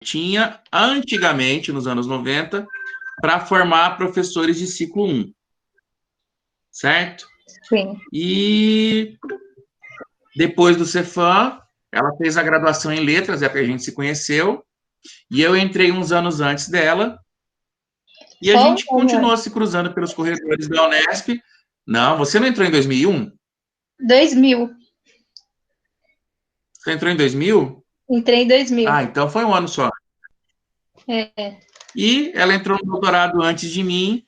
tinha antigamente, nos anos 90, para formar professores de ciclo 1, certo? Sim. E depois do Cefam, ela fez a graduação em letras, é que a gente se conheceu, e eu entrei uns anos antes dela, e a Só gente continuou se cruzando pelos corredores da Unesp. Não, você não entrou em 2001? 2000. Você entrou em 2000? Entrei em 2000. Ah, então foi um ano só. É. E ela entrou no doutorado antes de mim,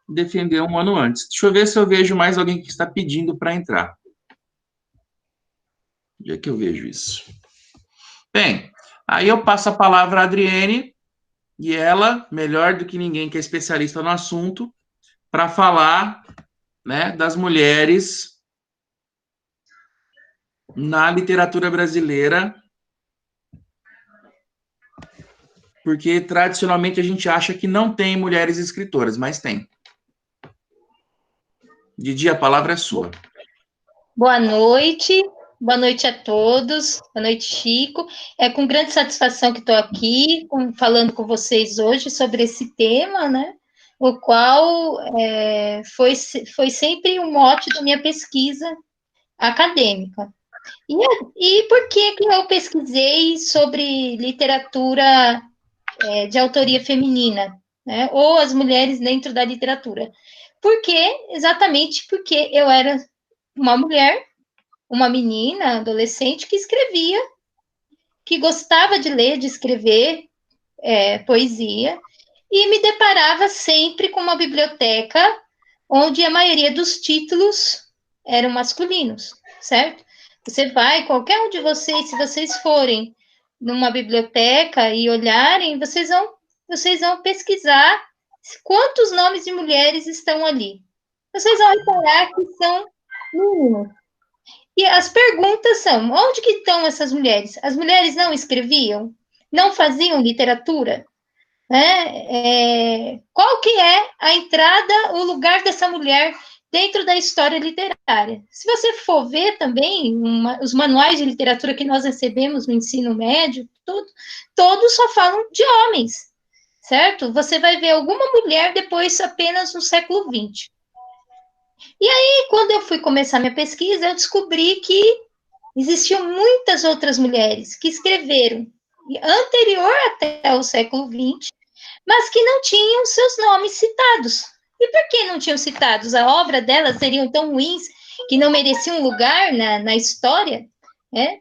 defendeu um ano antes. Deixa eu ver se eu vejo mais alguém que está pedindo para entrar. Onde é que eu vejo isso? Bem, aí eu passo a palavra à Adriene, e ela, melhor do que ninguém que é especialista no assunto, para falar, né, das mulheres na literatura brasileira, porque tradicionalmente a gente acha que não tem mulheres escritoras, mas tem. Didi, a palavra é sua. Boa noite. Boa noite a todos. Boa noite, Chico. É com grande satisfação que estou aqui falando com vocês hoje sobre esse tema, né? O qual foi sempre o mote da minha pesquisa acadêmica. E por que eu pesquisei sobre literatura de autoria feminina, né? Ou as mulheres dentro da literatura? Exatamente porque eu era uma mulher, uma menina, adolescente, que escrevia, que gostava de ler, de escrever poesia, e me deparava sempre com uma biblioteca onde a maioria dos títulos eram masculinos, certo? Você vai, qualquer um de vocês, se vocês forem numa biblioteca e olharem, vocês vão pesquisar quantos nomes de mulheres estão ali. Vocês vão reparar que são meninos. E as perguntas são: onde que estão essas mulheres? As mulheres não escreviam? Não faziam literatura? Né? Qual que é a entrada, o lugar dessa mulher dentro da história literária? Se você for ver também os manuais de literatura que nós recebemos no ensino médio, todos só falam de homens, certo? Você vai ver alguma mulher depois apenas no século XX. E aí, quando eu fui começar minha pesquisa, eu descobri que existiam muitas outras mulheres que escreveram anterior até o século XX, mas que não tinham seus nomes citados. E por que não tinham citados? A obra delas seriam tão ruins que não mereciam lugar na história, né?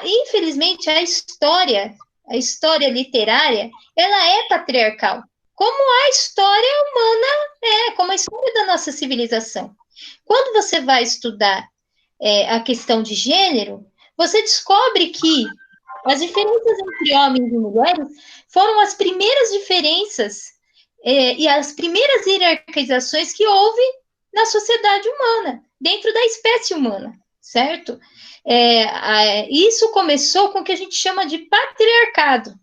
Infelizmente, a história literária, ela é patriarcal, como a história humana como a história da nossa civilização. Quando você vai estudar a questão de gênero, você descobre que as diferenças entre homens e mulheres foram as primeiras diferenças e as primeiras hierarquizações que houve na sociedade humana, dentro da espécie humana, certo? Isso começou com o que a gente chama de patriarcado,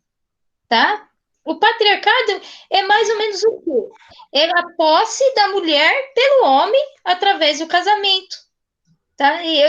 tá? O patriarcado é mais ou menos o quê? É a posse da mulher pelo homem através do casamento. Tá? E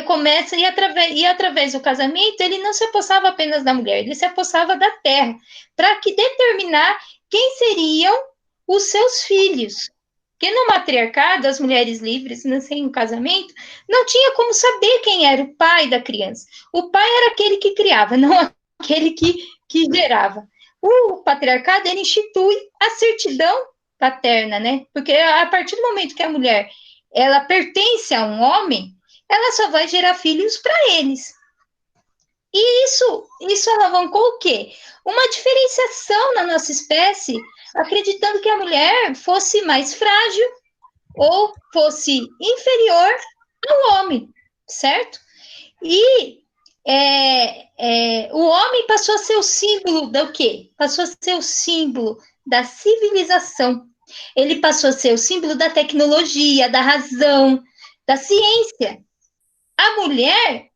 através do casamento, ele não se apossava apenas da mulher, ele se apossava da terra, para que determinar quem seriam os seus filhos. Porque no matriarcado, as mulheres livres, sem o casamento, não tinha como saber quem era o pai da criança. O pai era aquele que criava, não aquele que gerava. O patriarcado, ele institui a certidão paterna, né? Porque a partir do momento que a mulher ela pertence a um homem, ela só vai gerar filhos para eles. E isso alavancou o quê? Uma diferenciação na nossa espécie, acreditando que a mulher fosse mais frágil ou fosse inferior ao homem, certo? E o homem passou a ser o símbolo do quê? Passou a ser o símbolo da civilização. Ele passou a ser o símbolo da tecnologia, da razão, da ciência. A mulher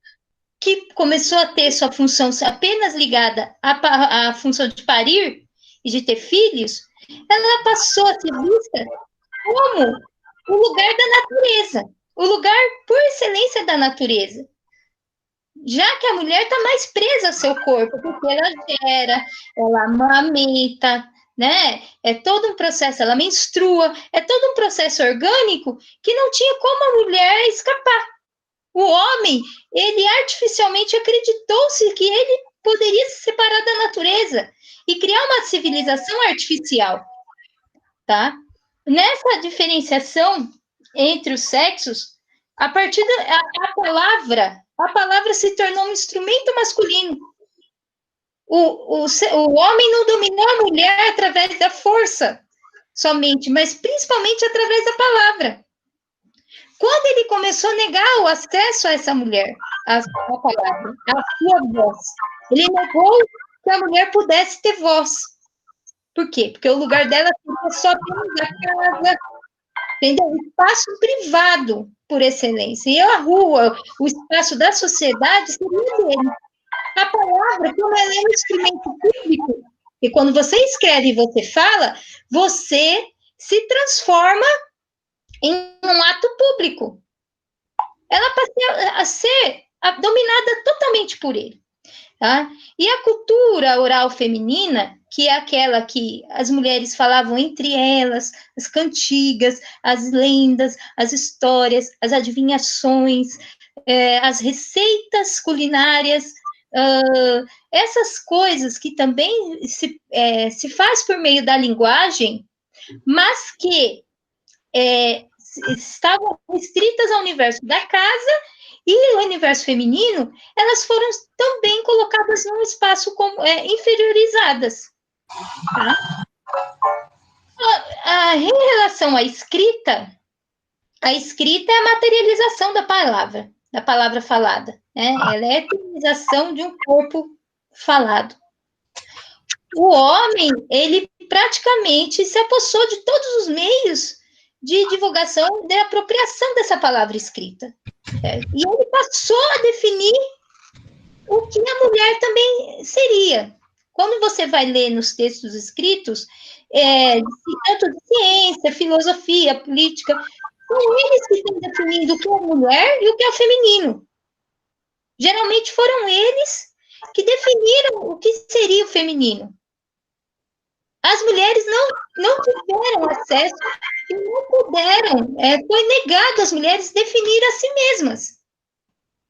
que começou a ter sua função apenas ligada à função de parir e de ter filhos, ela passou a ser vista como o lugar da natureza, o lugar por excelência da natureza. Já que a mulher está mais presa ao seu corpo, porque ela gera, ela amamenta, né? É todo um processo, ela menstrua, é todo um processo orgânico que não tinha como a mulher escapar. O homem, ele artificialmente acreditou-se que ele poderia se separar da natureza e criar uma civilização artificial, tá? Nessa diferenciação entre os sexos, a partir a palavra se tornou um instrumento masculino. O homem não dominou a mulher através da força somente, mas principalmente através da palavra. Quando ele começou a negar o acesso a essa mulher, a palavra, a sua voz, ele negou que a mulher pudesse ter voz. Por quê? Porque o lugar dela seria só dentro da casa, entendeu? O espaço privado, por excelência. E a rua, o espaço da sociedade, seria dele. A palavra, como ela é um instrumento público, e quando você escreve e você fala, você se transforma em um ato público. Ela passa a ser dominada totalmente por ele. Tá? E a cultura oral feminina, que é aquela que as mulheres falavam entre elas, as cantigas, as lendas, as histórias, as adivinhações, as receitas culinárias, essas coisas que também se faz por meio da linguagem, mas que estavam restritas ao universo da casa e o universo feminino, elas foram também colocadas num espaço inferiorizadas. Tá? Em relação à escrita, a escrita é a materialização da palavra falada. Né? Ela é a utilização de um corpo falado. O homem, ele praticamente se apossou de todos os meios de divulgação, de apropriação dessa palavra escrita. E ele passou a definir o que a mulher também seria. Quando você vai ler nos textos escritos, tanto de ciência, filosofia, política, são eles que estão definindo o que é mulher e o que é feminino. Geralmente foram eles que definiram o que seria o feminino. As mulheres não tiveram acesso e não puderam, foi negado às mulheres definir a si mesmas,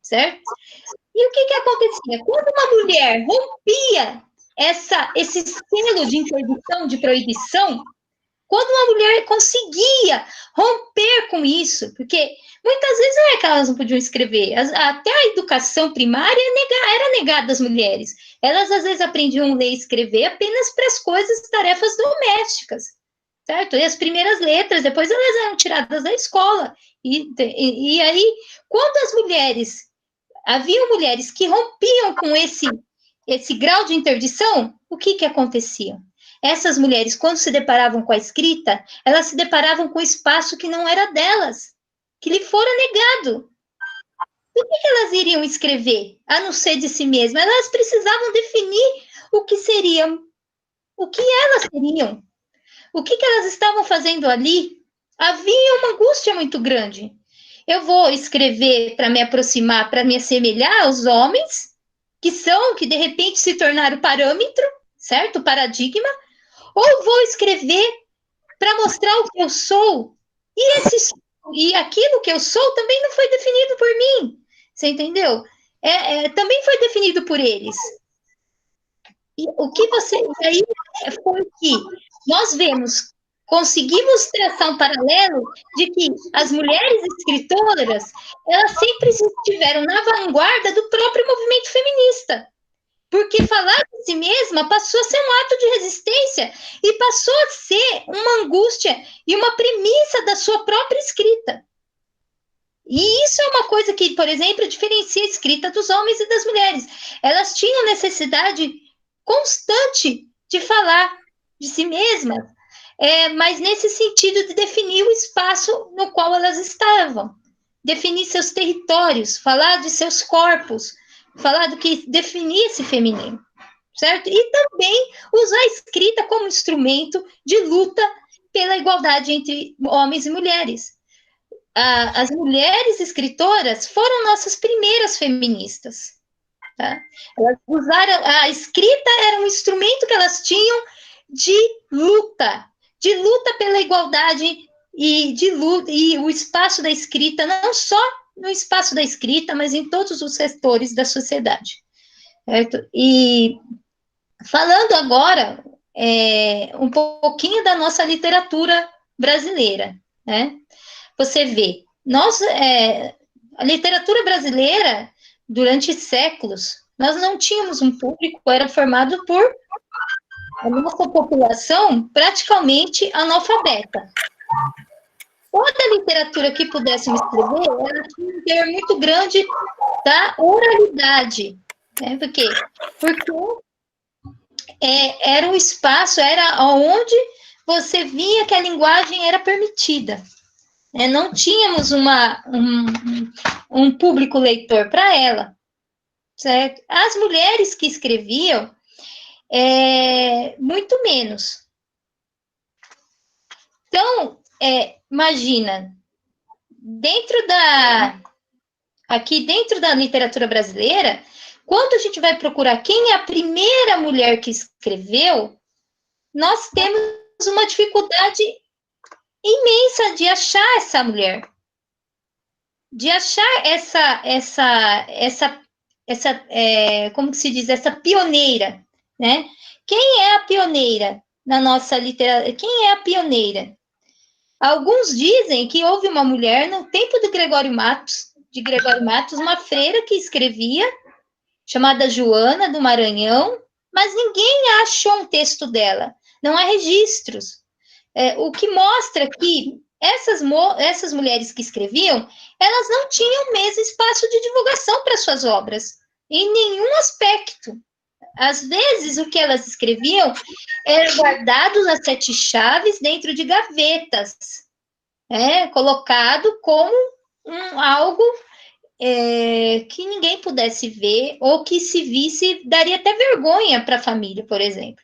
certo? E o que acontecia? Quando uma mulher rompia esse selo de interdição, de proibição, quando uma mulher conseguia romper com isso, porque muitas vezes não é que elas não podiam escrever, até a educação primária era negada às mulheres. Elas, às vezes, aprendiam a ler e escrever apenas para as coisas, tarefas domésticas, certo? E as primeiras letras, depois elas eram tiradas da escola. E aí, quando as mulheres, haviam mulheres que rompiam com esse grau de interdição, o que acontecia? Essas mulheres, quando se deparavam com a escrita, elas se deparavam com um espaço que não era delas, que lhe fora negado. O que elas iriam escrever, a não ser de si mesmas? Elas precisavam definir o que seriam, o que elas seriam, o que elas estavam fazendo ali. Havia uma angústia muito grande. Eu vou escrever para me aproximar, para me assemelhar aos homens, que de repente se tornaram o parâmetro, certo? O paradigma, ou vou escrever para mostrar o que eu sou, e aquilo que eu sou também não foi definido por mim, você entendeu? Também foi definido por eles. E aí foi que nós conseguimos traçar um paralelo de que as mulheres escritoras, elas sempre estiveram na vanguarda do próprio movimento feminista. Porque falar de si mesma passou a ser um ato de resistência e passou a ser uma angústia e uma premissa da sua própria escrita. E isso é uma coisa que, por exemplo, diferencia a escrita dos homens e das mulheres. Elas tinham necessidade constante de falar de si mesmas, mas nesse sentido de definir o espaço no qual elas estavam, definir seus territórios, falar de seus corpos, falar do que definia esse feminino, certo? E também usar a escrita como instrumento de luta pela igualdade entre homens e mulheres. As mulheres escritoras foram nossas primeiras feministas, tá? Elas usaram, a escrita era um instrumento que elas tinham de luta pela igualdade e de luta, e o espaço da escrita, não só no espaço da escrita, mas em todos os setores da sociedade, certo? E falando agora um pouquinho da nossa literatura brasileira, né? Você vê, a literatura brasileira, durante séculos, nós não tínhamos um público, era formado por a nossa população praticamente analfabeta. Toda a literatura que pudéssemos escrever, ela tinha um teor muito grande da oralidade. Né? Por quê? Porque era um espaço, era onde você via que a linguagem era permitida. Não tínhamos um público leitor para ela, certo? As mulheres que escreviam, muito menos. Então, imagina, aqui dentro da literatura brasileira, quando a gente vai procurar quem é a primeira mulher que escreveu, nós temos uma dificuldade imensa de achar essa mulher, de achar como que se diz, essa pioneira, né? Quem é a pioneira na nossa literatura? Quem é a pioneira? Alguns dizem que houve uma mulher no tempo de Gregório Matos, uma freira que escrevia, chamada Joana do Maranhão, mas ninguém achou um texto dela, não há registros. O que mostra que essas mulheres que escreviam, elas não tinham o mesmo espaço de divulgação para suas obras, em nenhum aspecto. Às vezes, o que elas escreviam era guardado nas 7 chaves dentro de gavetas, colocado como algo que ninguém pudesse ver, ou que se visse, daria até vergonha para a família, por exemplo.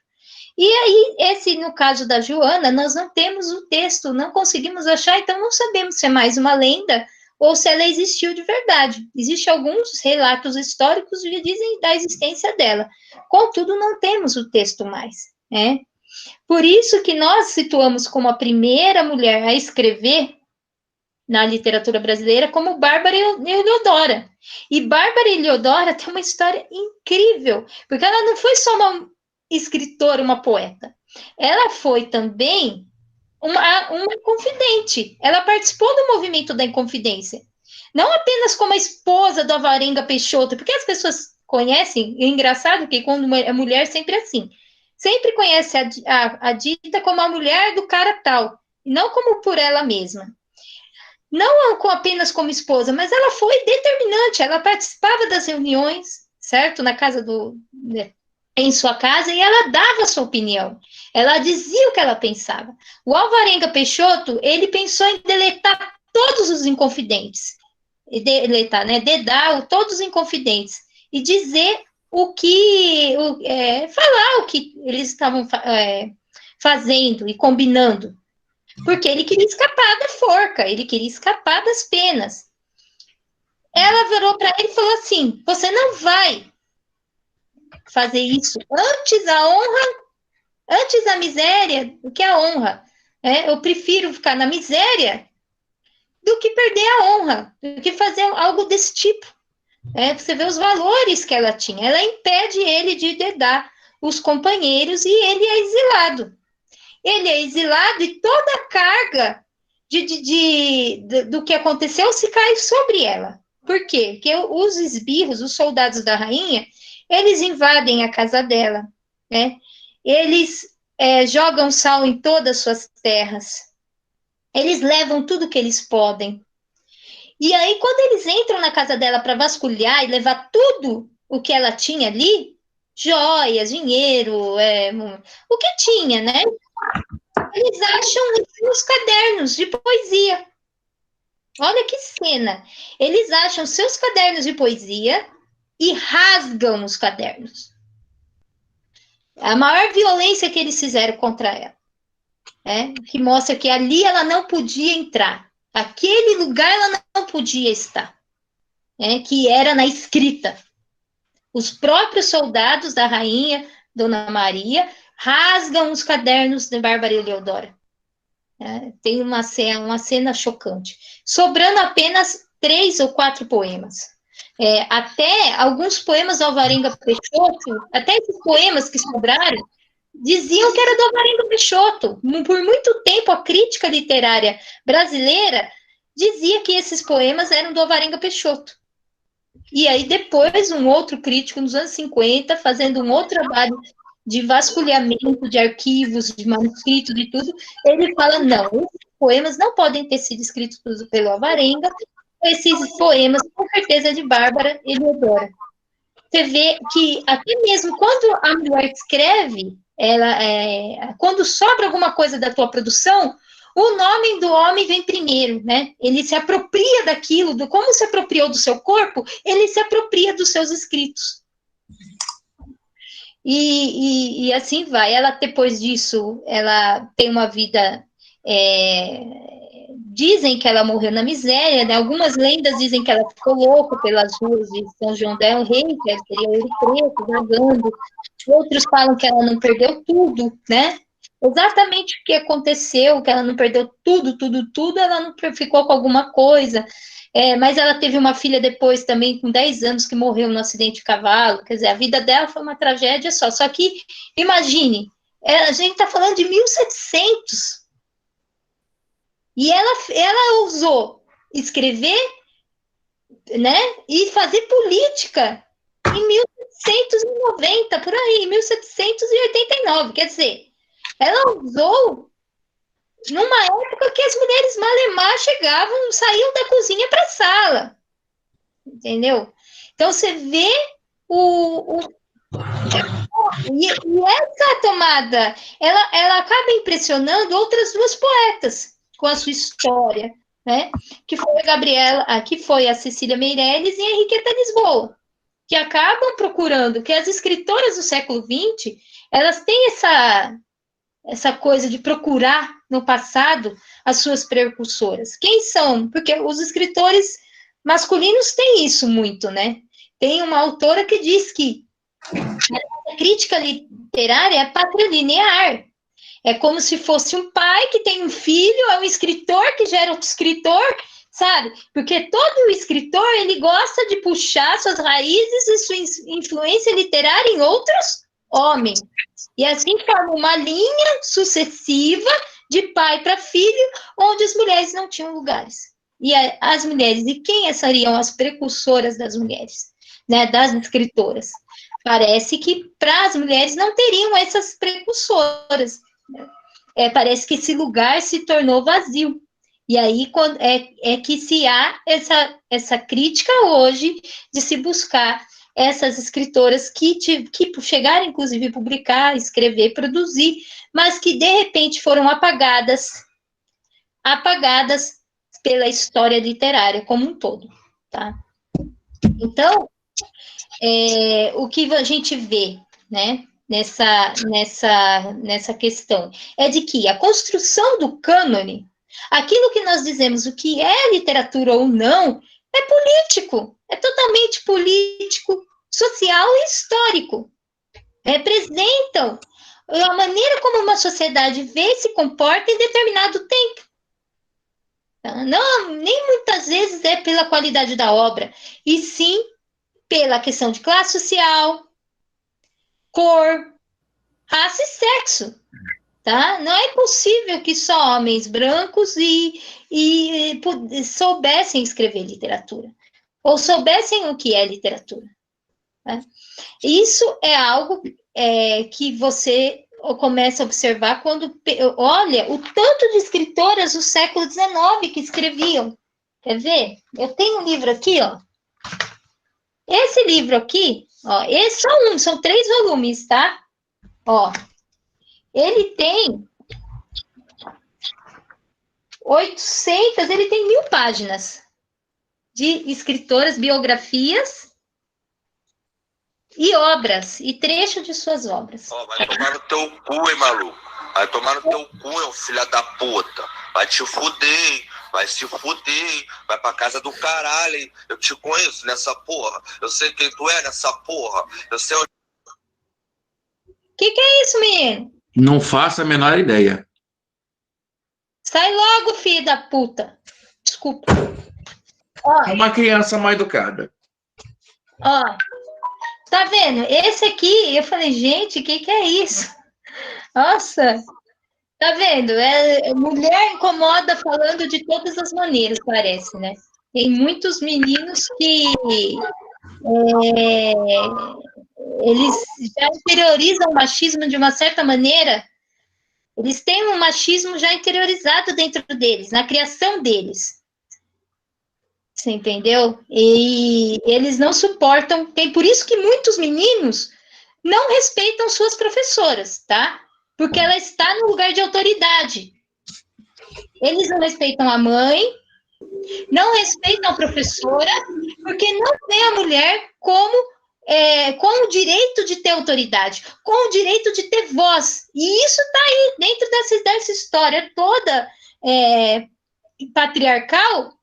E aí, no caso da Joana, nós não temos o texto, não conseguimos achar, então não sabemos se é mais uma lenda ou se ela existiu de verdade. Existem alguns relatos históricos que dizem da existência dela. Contudo, não temos o texto mais, né? Por isso que nós situamos como a primeira mulher a escrever na literatura brasileira como Bárbara Heliodora. E Bárbara Heliodora tem uma história incrível, porque ela não foi só uma escritora, uma poeta. Ela foi também uma inconfidente. Ela participou do movimento da Inconfidência. Não apenas como a esposa do Alvarenga Peixoto, porque as pessoas conhecem, é engraçado que quando é mulher sempre é assim, sempre conhece a dita como a mulher do cara tal, não como por ela mesma. Não apenas como esposa, mas ela foi determinante, ela participava das reuniões, certo? Na casa em sua casa, e ela dava a sua opinião. Ela dizia o que ela pensava. O Alvarenga Peixoto, ele pensou em deletar todos os Inconfidentes. Dedar todos os Inconfidentes. E dizer falar o que eles estavam fazendo e combinando. Porque ele queria escapar da forca, ele queria escapar das penas. Ela virou para ele e falou assim: você não vai fazer isso. Antes a miséria do que a honra. Eu prefiro ficar na miséria do que perder a honra, do que fazer algo desse tipo. Você vê os valores que ela tinha. Ela impede ele de dedar os companheiros e ele é exilado. Ele é exilado e toda a carga do que aconteceu se cai sobre ela. Por quê? Porque os esbirros, os soldados da rainha, eles invadem a casa dela, né? Eles jogam sal em todas as suas terras. Eles levam tudo que eles podem. E aí, quando eles entram na casa dela para vasculhar e levar tudo o que ela tinha ali, joias, dinheiro, o que tinha, né? Eles acham os cadernos de poesia. Olha que cena. Eles acham seus cadernos de poesia e rasgam os cadernos. A maior violência que eles fizeram contra ela. Que mostra que ali ela não podia entrar. Aquele lugar ela não podia estar. Que era na escrita. Os próprios soldados da rainha, Dona Maria, rasgam os cadernos de Bárbara Eleodora. Tem uma cena chocante. Sobrando apenas 3 ou 4 poemas. Até alguns poemas do Alvarenga Peixoto, até esses poemas que sobraram, diziam que era do Alvarenga Peixoto. Por muito tempo, a crítica literária brasileira dizia que esses poemas eram do Alvarenga Peixoto. E aí, depois, um outro crítico, nos anos 50, fazendo um outro trabalho de vasculhamento de arquivos, de manuscritos e tudo, ele fala, não, esses poemas não podem ter sido escritos pelo Alvarenga, esses poemas, com certeza, de Bárbara Eleodora. Você vê que, até mesmo quando a mulher escreve, quando sobra alguma coisa da tua produção, o nome do homem vem primeiro, né? Ele se apropria daquilo, como se apropriou do seu corpo, ele se apropria dos seus escritos. E assim vai. Ela, depois disso, ela tem uma vida... dizem que ela morreu na miséria, né? Algumas lendas dizem que ela ficou louca pelas ruas de São João del Rei, que seria Ouro Preto, vagando. Outros falam que ela não perdeu tudo, né? Exatamente o que aconteceu, que ela não perdeu tudo, ela não ficou com alguma coisa. Mas ela teve uma filha depois também, com 10 anos, que morreu no acidente de cavalo. Quer dizer, a vida dela foi uma tragédia só. Só que, imagine, a gente está falando de 1700. E ela ousou escrever, né, e fazer política em 1790, por aí, 1789. Quer dizer, ela ousou numa época que as mulheres malemar chegavam, saíam da cozinha para a sala. Entendeu? Então, você vê e essa tomada, ela acaba impressionando outras duas poetas com a sua história, né? Que foi a Gabriela, que foi a Cecília Meirelles e a Henriqueta Lisboa, que acabam procurando, que as escritoras do século XX, elas têm essa coisa de procurar no passado as suas precursoras. Quem são? Porque os escritores masculinos têm isso muito, né? Tem uma autora que diz que a crítica literária é patrilinear. É como se fosse um pai que tem um filho, é um escritor que gera outro escritor, sabe? Porque todo escritor, ele gosta de puxar suas raízes e sua influência literária em outros homens. E assim forma uma linha sucessiva de pai para filho, onde as mulheres não tinham lugares. E as mulheres, e quem seriam as precursoras das mulheres, né, das escritoras? Parece que para as mulheres não teriam essas precursoras. Parece que esse lugar se tornou vazio. E aí que se há essa crítica hoje de se buscar essas escritoras que chegaram, inclusive, a publicar, escrever, produzir, mas que, de repente, foram apagadas pela história literária como um todo, tá? Então, o que a gente vê, né, nessa questão é de que a construção do cânone, aquilo que nós dizemos, o que é literatura ou não, é político, é totalmente político, social e histórico. Representam a maneira como uma sociedade vê e se comporta em determinado tempo. Não, nem muitas vezes é pela qualidade da obra, e sim pela questão de classe social, cor, raça e sexo. Tá? Não é possível que só homens brancos soubessem escrever literatura, ou soubessem o que é literatura. Tá? Isso é algo que você começa a observar quando olha o tanto de escritoras do século XIX que escreviam. Quer ver? Eu tenho um livro aqui, ó. Esse livro aqui, ó, esse são 3 volumes, tá? Ó, ele tem 800, ele tem 1000 páginas de escritoras, biografias e obras, e trecho de suas obras. Ó, vai tomar no teu cu, hein, maluco? Vai tomar no teu cu, filho da puta. Vai te fuder, hein? Vai se fuder, hein? Vai pra casa do caralho, hein? Eu te conheço nessa porra. Eu sei quem tu é nessa porra. Eu sei onde... Que é isso, menino? Não faço a menor ideia. Sai logo, filho da puta. Desculpa. É uma criança mal educada. Ó, tá vendo? Esse aqui, eu falei, gente, o que é isso? Nossa, tá vendo? Mulher incomoda falando de todas as maneiras, parece, né? Tem muitos meninos que eles já interiorizam o machismo de uma certa maneira, eles têm um machismo já interiorizado dentro deles, na criação deles. Você entendeu? E eles não suportam, tem por isso que muitos meninos não respeitam suas professoras, tá? Porque ela está no lugar de autoridade. Eles não respeitam a mãe, não respeitam a professora, porque não vê a mulher como com o direito de ter autoridade, com o direito de ter voz. E isso está aí, dentro dessa história toda patriarcal.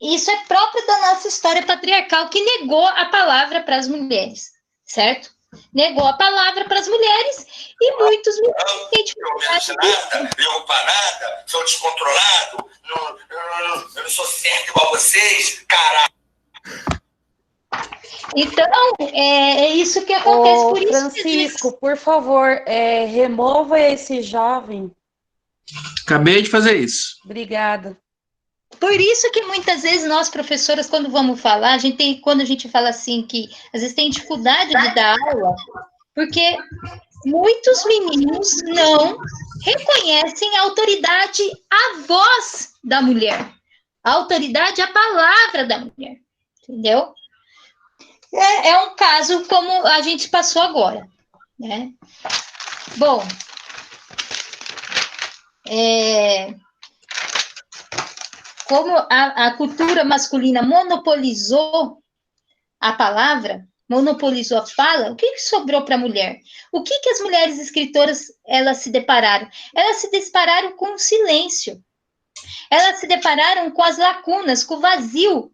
Isso é próprio da nossa história patriarcal, que negou a palavra para as mulheres, certo? Negou a palavra para as mulheres e muitos meninos têm dificuldade. Ligo para nada, sou descontrolado, eu não sou certo igual vocês, caralho. Então, é isso que acontece. Por isso Francisco, por favor, remova esse jovem. Acabei de fazer isso. Obrigada. Por isso que muitas vezes nós, professoras, quando vamos falar, quando a gente fala assim, que às vezes tem dificuldade de dar aula, porque muitos meninos não reconhecem a autoridade, a voz da mulher, a autoridade, a palavra da mulher, entendeu? É um caso como a gente passou agora, né? Bom, como a cultura masculina monopolizou a palavra, monopolizou a fala, o que sobrou para a mulher? O que as mulheres escritoras elas se depararam? Elas se depararam com o silêncio. Elas se depararam com as lacunas, com o vazio,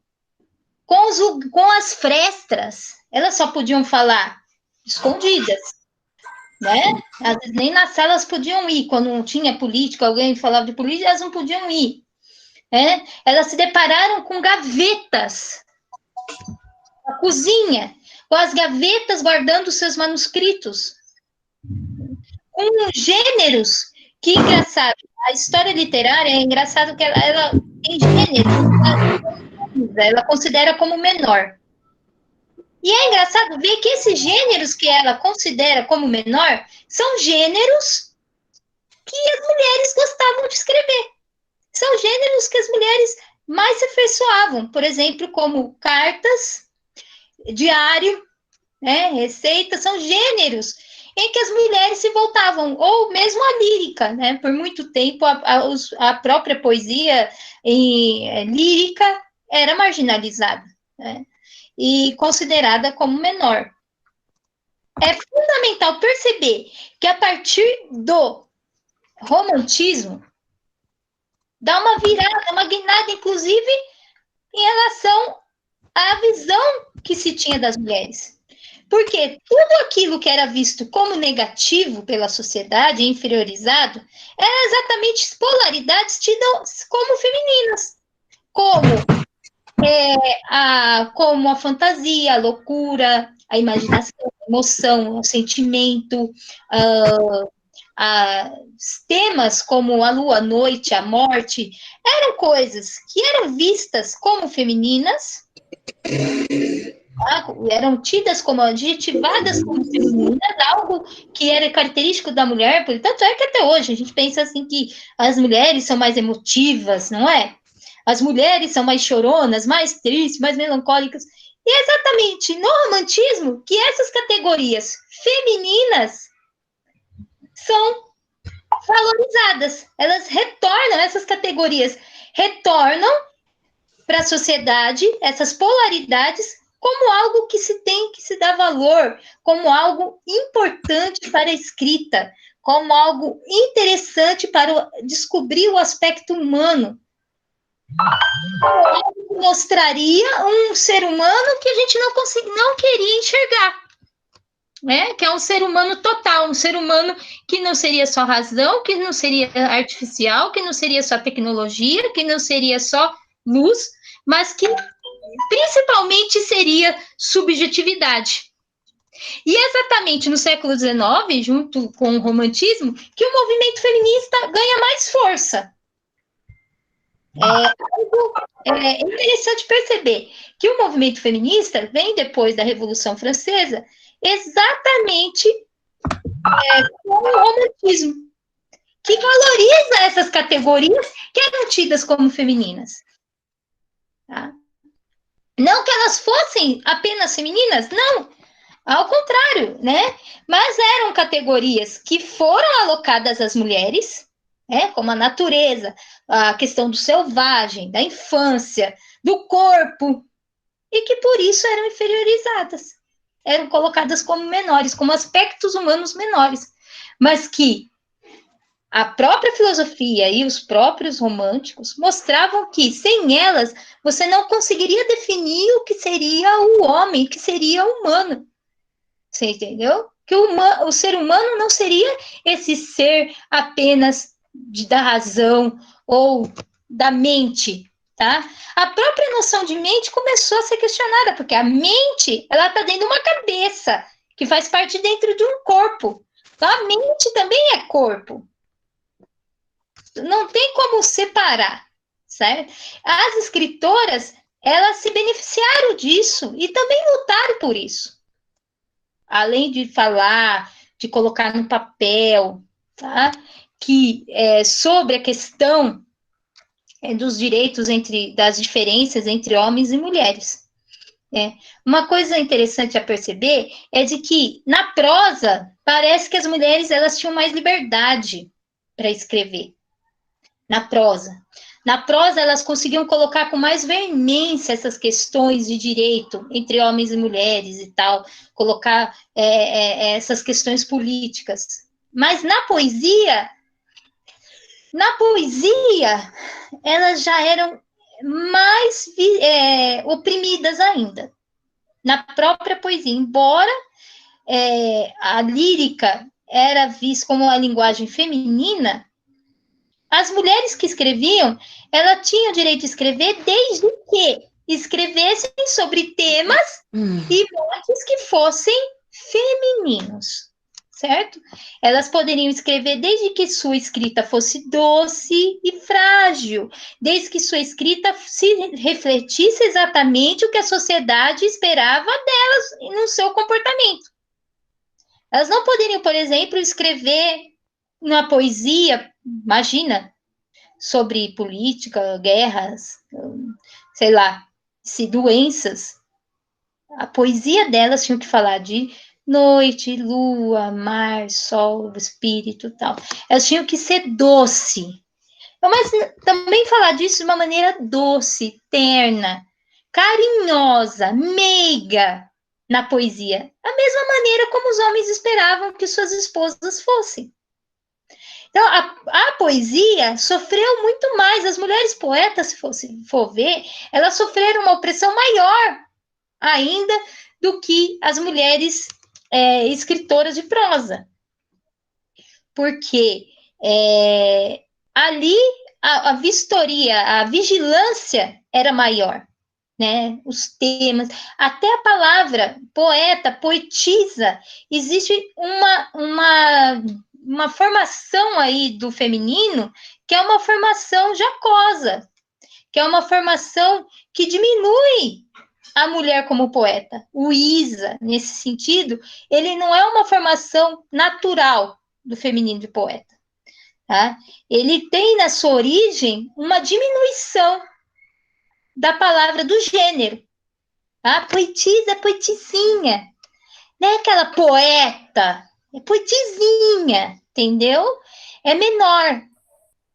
com as frestas. Elas só podiam falar escondidas, né? Às vezes nem nas salas podiam ir. Quando não tinha política, alguém falava de política, elas não podiam ir. Elas se depararam com gavetas, a cozinha, com as gavetas guardando seus manuscritos, com gêneros, que engraçado, a história literária é engraçado que ela tem gêneros, ela considera como menor. E é engraçado ver que esses gêneros que ela considera como menor são gêneros que as mulheres gostavam de escrever. São gêneros que as mulheres mais se afeiçoavam, por exemplo, como cartas, diário, né, receita, são gêneros em que as mulheres se voltavam, ou mesmo a lírica, né, por muito tempo a própria poesia lírica era marginalizada, né, e considerada como menor. É fundamental perceber que a partir do romantismo, dá uma virada, uma guinada, inclusive, em relação à visão que se tinha das mulheres. Porque tudo aquilo que era visto como negativo pela sociedade, inferiorizado, eram exatamente polaridades tidas como femininas. Como a fantasia, a loucura, a imaginação, a emoção, o sentimento, temas como a lua, a noite, a morte, eram coisas que eram vistas como femininas, eram tidas como adjetivadas como femininas, algo que era característico da mulher, tanto é que até hoje a gente pensa assim que as mulheres são mais emotivas, não é? As mulheres são mais choronas, mais tristes, mais melancólicas. E é exatamente no romantismo que essas categorias femininas são valorizadas. Elas retornam, essas categorias retornam para a sociedade, essas polaridades, como algo que se tem que se dar valor, como algo importante para a escrita, como algo interessante para descobrir o aspecto humano Mostraria um ser humano que a gente não queria enxergar, né? Que é um ser humano total, um ser humano que não seria só razão, que não seria artificial, que não seria só tecnologia, que não seria só luz, mas que principalmente seria subjetividade. E é exatamente no século XIX, junto com o romantismo, que o movimento feminista ganha mais força. É interessante perceber que o movimento feminista vem depois da Revolução Francesa exatamente com o romantismo, que valoriza essas categorias que eram tidas como femininas. Tá? Não que elas fossem apenas femininas, não. Ao contrário, né? Mas eram categorias que foram alocadas às mulheres, né? Como a natureza, a questão do selvagem, da infância, do corpo, e que por isso eram inferiorizadas, eram colocadas como menores, como aspectos humanos menores, mas que a própria filosofia e os próprios românticos mostravam que, sem elas, você não conseguiria definir o que seria o homem, o que seria o humano. Você entendeu? Que o ser humano não seria esse ser apenas da razão ou da mente, tá? A própria noção de mente começou a ser questionada, porque a mente, ela está dentro de uma cabeça, que faz parte dentro de um corpo. Então, a mente também é corpo. Não tem como separar, certo? As escritoras, elas se beneficiaram disso e também lutaram por isso. Além de falar, de colocar no papel, tá? Que sobre a questão dos direitos das diferenças entre homens e mulheres. Uma coisa interessante a perceber é de que na prosa parece que as mulheres elas tinham mais liberdade para escrever. Na prosa. Na prosa, elas conseguiam colocar com mais veemência essas questões de direito entre homens e mulheres e tal, colocar essas questões políticas. Mas na poesia, elas já eram mais oprimidas ainda. Na própria poesia, embora a lírica era vista como uma linguagem feminina, as mulheres que escreviam, elas tinham o direito de escrever desde que escrevessem sobre temas e motes que fossem femininos, certo? Elas poderiam escrever desde que sua escrita fosse doce e frágil, desde que sua escrita se refletisse exatamente o que a sociedade esperava delas no seu comportamento. Elas não poderiam, por exemplo, escrever uma poesia, imagina, sobre política, guerras, sei lá, doenças. A poesia delas tinha que falar de noite, lua, mar, sol, espírito e tal. Elas tinham que ser doce. Mas também falar disso de uma maneira doce, terna, carinhosa, meiga na poesia. A mesma maneira como os homens esperavam que suas esposas fossem. Então, a poesia sofreu muito mais. As mulheres poetas, se for ver, elas sofreram uma opressão maior ainda do que as mulheres escritoras de prosa. Porque ali a vistoria, a vigilância era maior. Né? Os temas, até a palavra poeta, poetisa, existe uma formação aí do feminino que é uma formação jacosa, que é uma formação que diminui a mulher como poeta. O Isa, nesse sentido, ele não é uma formação natural do feminino de poeta. Tá? Ele tem na sua origem uma diminuição da palavra do gênero. A poetisa é poetizinha. Não é aquela poeta, é poetizinha, entendeu? É menor.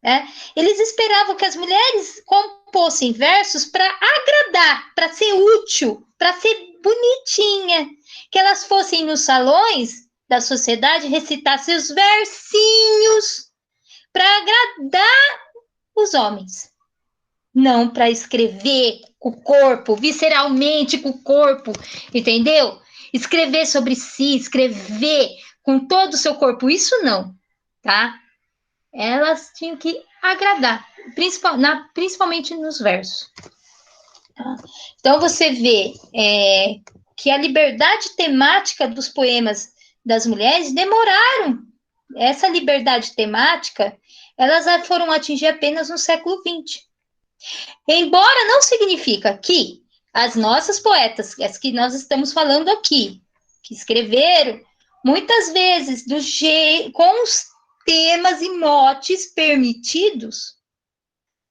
Né? Eles esperavam que as mulheres compossem versos para agradar, para ser útil, para ser bonitinha. Que elas fossem nos salões da sociedade, recitassem os versinhos para agradar os homens. não para escrever com o corpo, visceralmente com o corpo, entendeu? Escrever sobre si, escrever com todo o seu corpo, isso não, tá? Elas tinham que agradar, principalmente nos versos. Tá? Então, você vê que a liberdade temática dos poemas das mulheres demoraram. Essa liberdade temática, elas foram atingir apenas no século XX. Embora não significa que as nossas poetas, as que nós estamos falando aqui, que escreveram muitas vezes com os temas e motes permitidos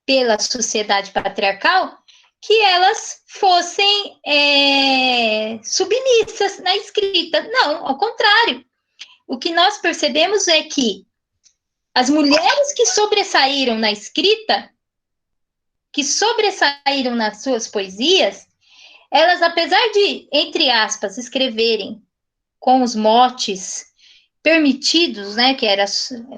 pela sociedade patriarcal, que elas fossem submissas na escrita. Não, ao contrário. O que nós percebemos é que as mulheres que sobressaíram na escrita, que sobressaíram nas suas poesias, elas, apesar de, entre aspas, escreverem com os motes permitidos, né, que era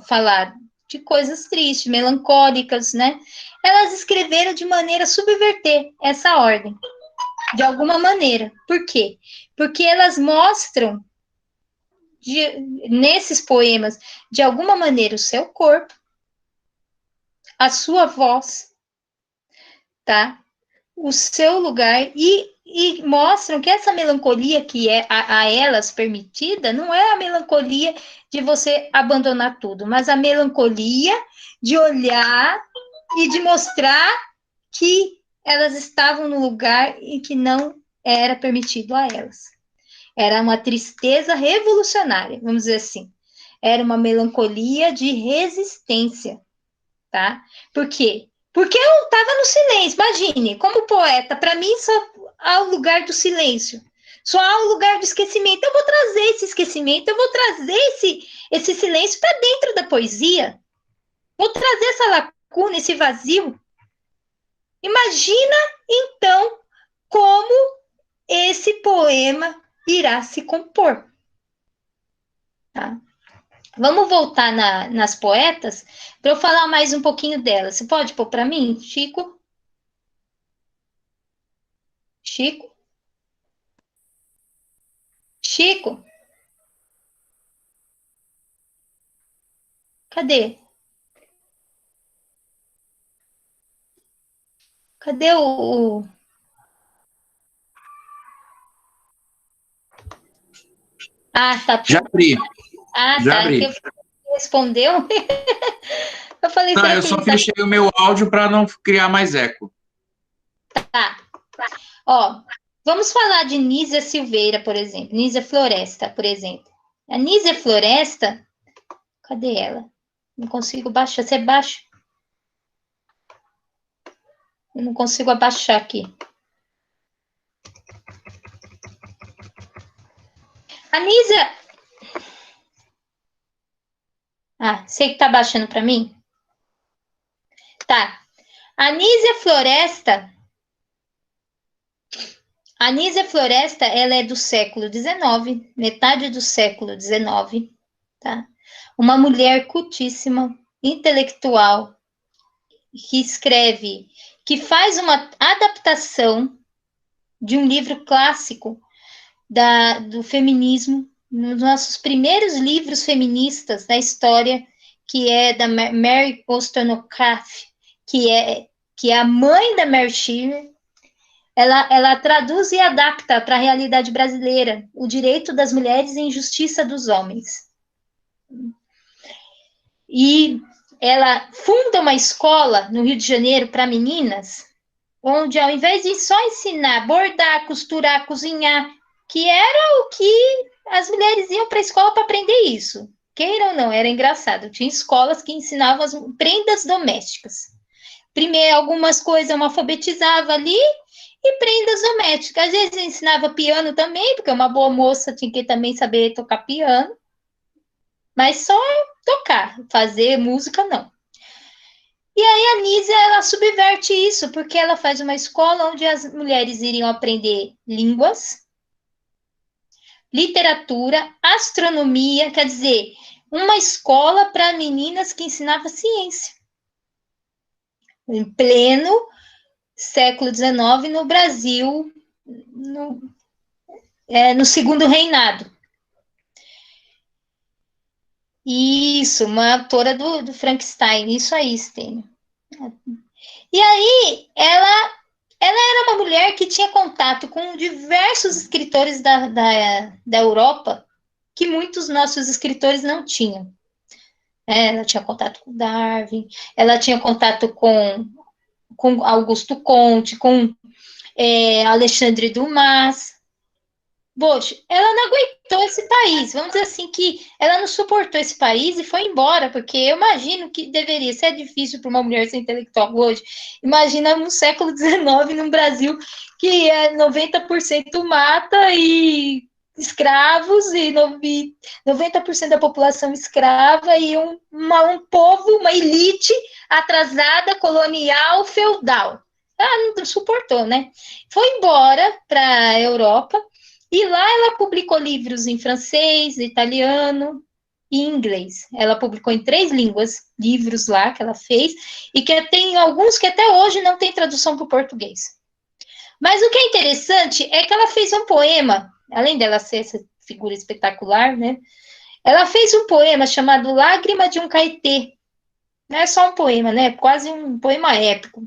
falar de coisas tristes, melancólicas, né, elas escreveram de maneira a subverter essa ordem, de alguma maneira. Por quê? Porque elas mostram, nesses poemas, de alguma maneira, o seu corpo, a sua voz, tá? O seu lugar, e mostram que essa melancolia que é a elas permitida, não é a melancolia de você abandonar tudo, mas a melancolia de olhar e de mostrar que elas estavam no lugar em que não era permitido a elas. Era uma tristeza revolucionária, vamos dizer assim. Era uma melancolia de resistência, tá? Por quê? Porque eu estava no silêncio. Imagine, como poeta, para mim só há o lugar do silêncio. Só há o lugar do esquecimento. Eu vou trazer esse esquecimento, eu vou trazer esse silêncio para dentro da poesia. Vou trazer essa lacuna, esse vazio. Imagina, então, como esse poema irá se compor. Tá? Vamos voltar nas poetas para eu falar mais um pouquinho delas. Você pode pôr para mim, Chico? Chico? Chico? Cadê? Cadê o... Ah, tá. Já abri. Ah, Já tá. abri. Respondeu? Eu falei, Não, será eu que só ele tá... fechei o meu áudio para não criar mais eco. Tá. Ó, vamos falar de Nízia Silveira, por exemplo. Nízia Floresta, por exemplo. A Nízia Floresta, cadê ela? Não consigo baixar. Você baixa? Eu não consigo abaixar aqui. A Nízia... Ah, sei que tá baixando para mim? Tá. A Nízia Floresta, ela é do século XIX, metade do século XIX, tá? Uma mulher cultíssima, intelectual, que escreve, que faz uma adaptação de um livro clássico do feminismo, um dos nossos primeiros livros feministas da história, que é da Mary Wollstonecraft, que é a mãe da Mary Shelley. Ela traduz e adapta para a realidade brasileira o direito das mulheres e a injustiça dos homens. E ela funda uma escola no Rio de Janeiro para meninas, onde ao invés de só ensinar bordar, costurar, cozinhar, que era o que as mulheres iam para a escola para aprender isso. Queira ou não, era engraçado. Tinha escolas que ensinavam as prendas domésticas. Primeiro, algumas coisas eu alfabetizava ali, e prendas domésticas. Às vezes ensinava piano também, porque uma boa moça tinha que também saber tocar piano. Mas só tocar, fazer música, não. E aí a Nízia, ela subverte isso, porque ela faz uma escola onde as mulheres iriam aprender línguas, literatura, astronomia, quer dizer, uma escola para meninas que ensinava ciência. Em pleno século XIX, no Brasil, no segundo reinado. Isso, uma autora do Frankenstein, isso aí, Stênio. E aí, ela era uma mulher que tinha contato com diversos escritores da Europa, que muitos nossos escritores não tinham. Ela tinha contato com Darwin, ela tinha contato com Augusto Comte, com Alexandre Dumas. Poxa, ela não aguentou esse país, vamos dizer assim, que ela não suportou esse país e foi embora, porque eu imagino que deveria ser difícil para uma mulher ser intelectual hoje. Imagina no século XIX, no Brasil, que 90% mata e escravos, e 90% da população escrava, e um povo, uma elite atrasada, colonial, feudal. Ela não suportou, né? Foi embora para a Europa, e lá ela publicou livros em francês, italiano e inglês. Ela publicou em 3 línguas, livros lá que ela fez, e que tem alguns que até hoje não tem tradução para o português. Mas o que é interessante é que ela fez um poema, além dela ser essa figura espetacular, né? Ela fez um poema chamado Lágrima de um Caetê. Não é só um poema, né? Quase um poema épico.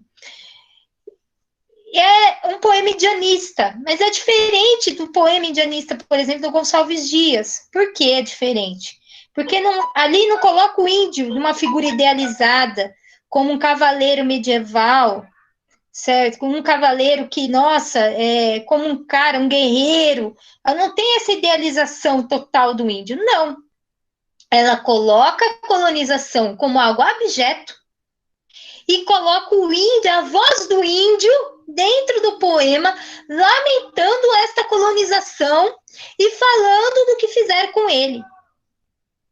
É um poema indianista, mas é diferente do poema indianista, por exemplo, do Gonçalves Dias. Por que é diferente? Porque ali não coloca o índio numa figura idealizada, como um cavaleiro medieval, certo? Como um cavaleiro que, nossa, é como um cara, um guerreiro. Ela não tem essa idealização total do índio, não. Ela coloca a colonização como algo abjeto e coloca o índio, a voz do índio, dentro do poema, lamentando esta colonização e falando do que fizeram com ele.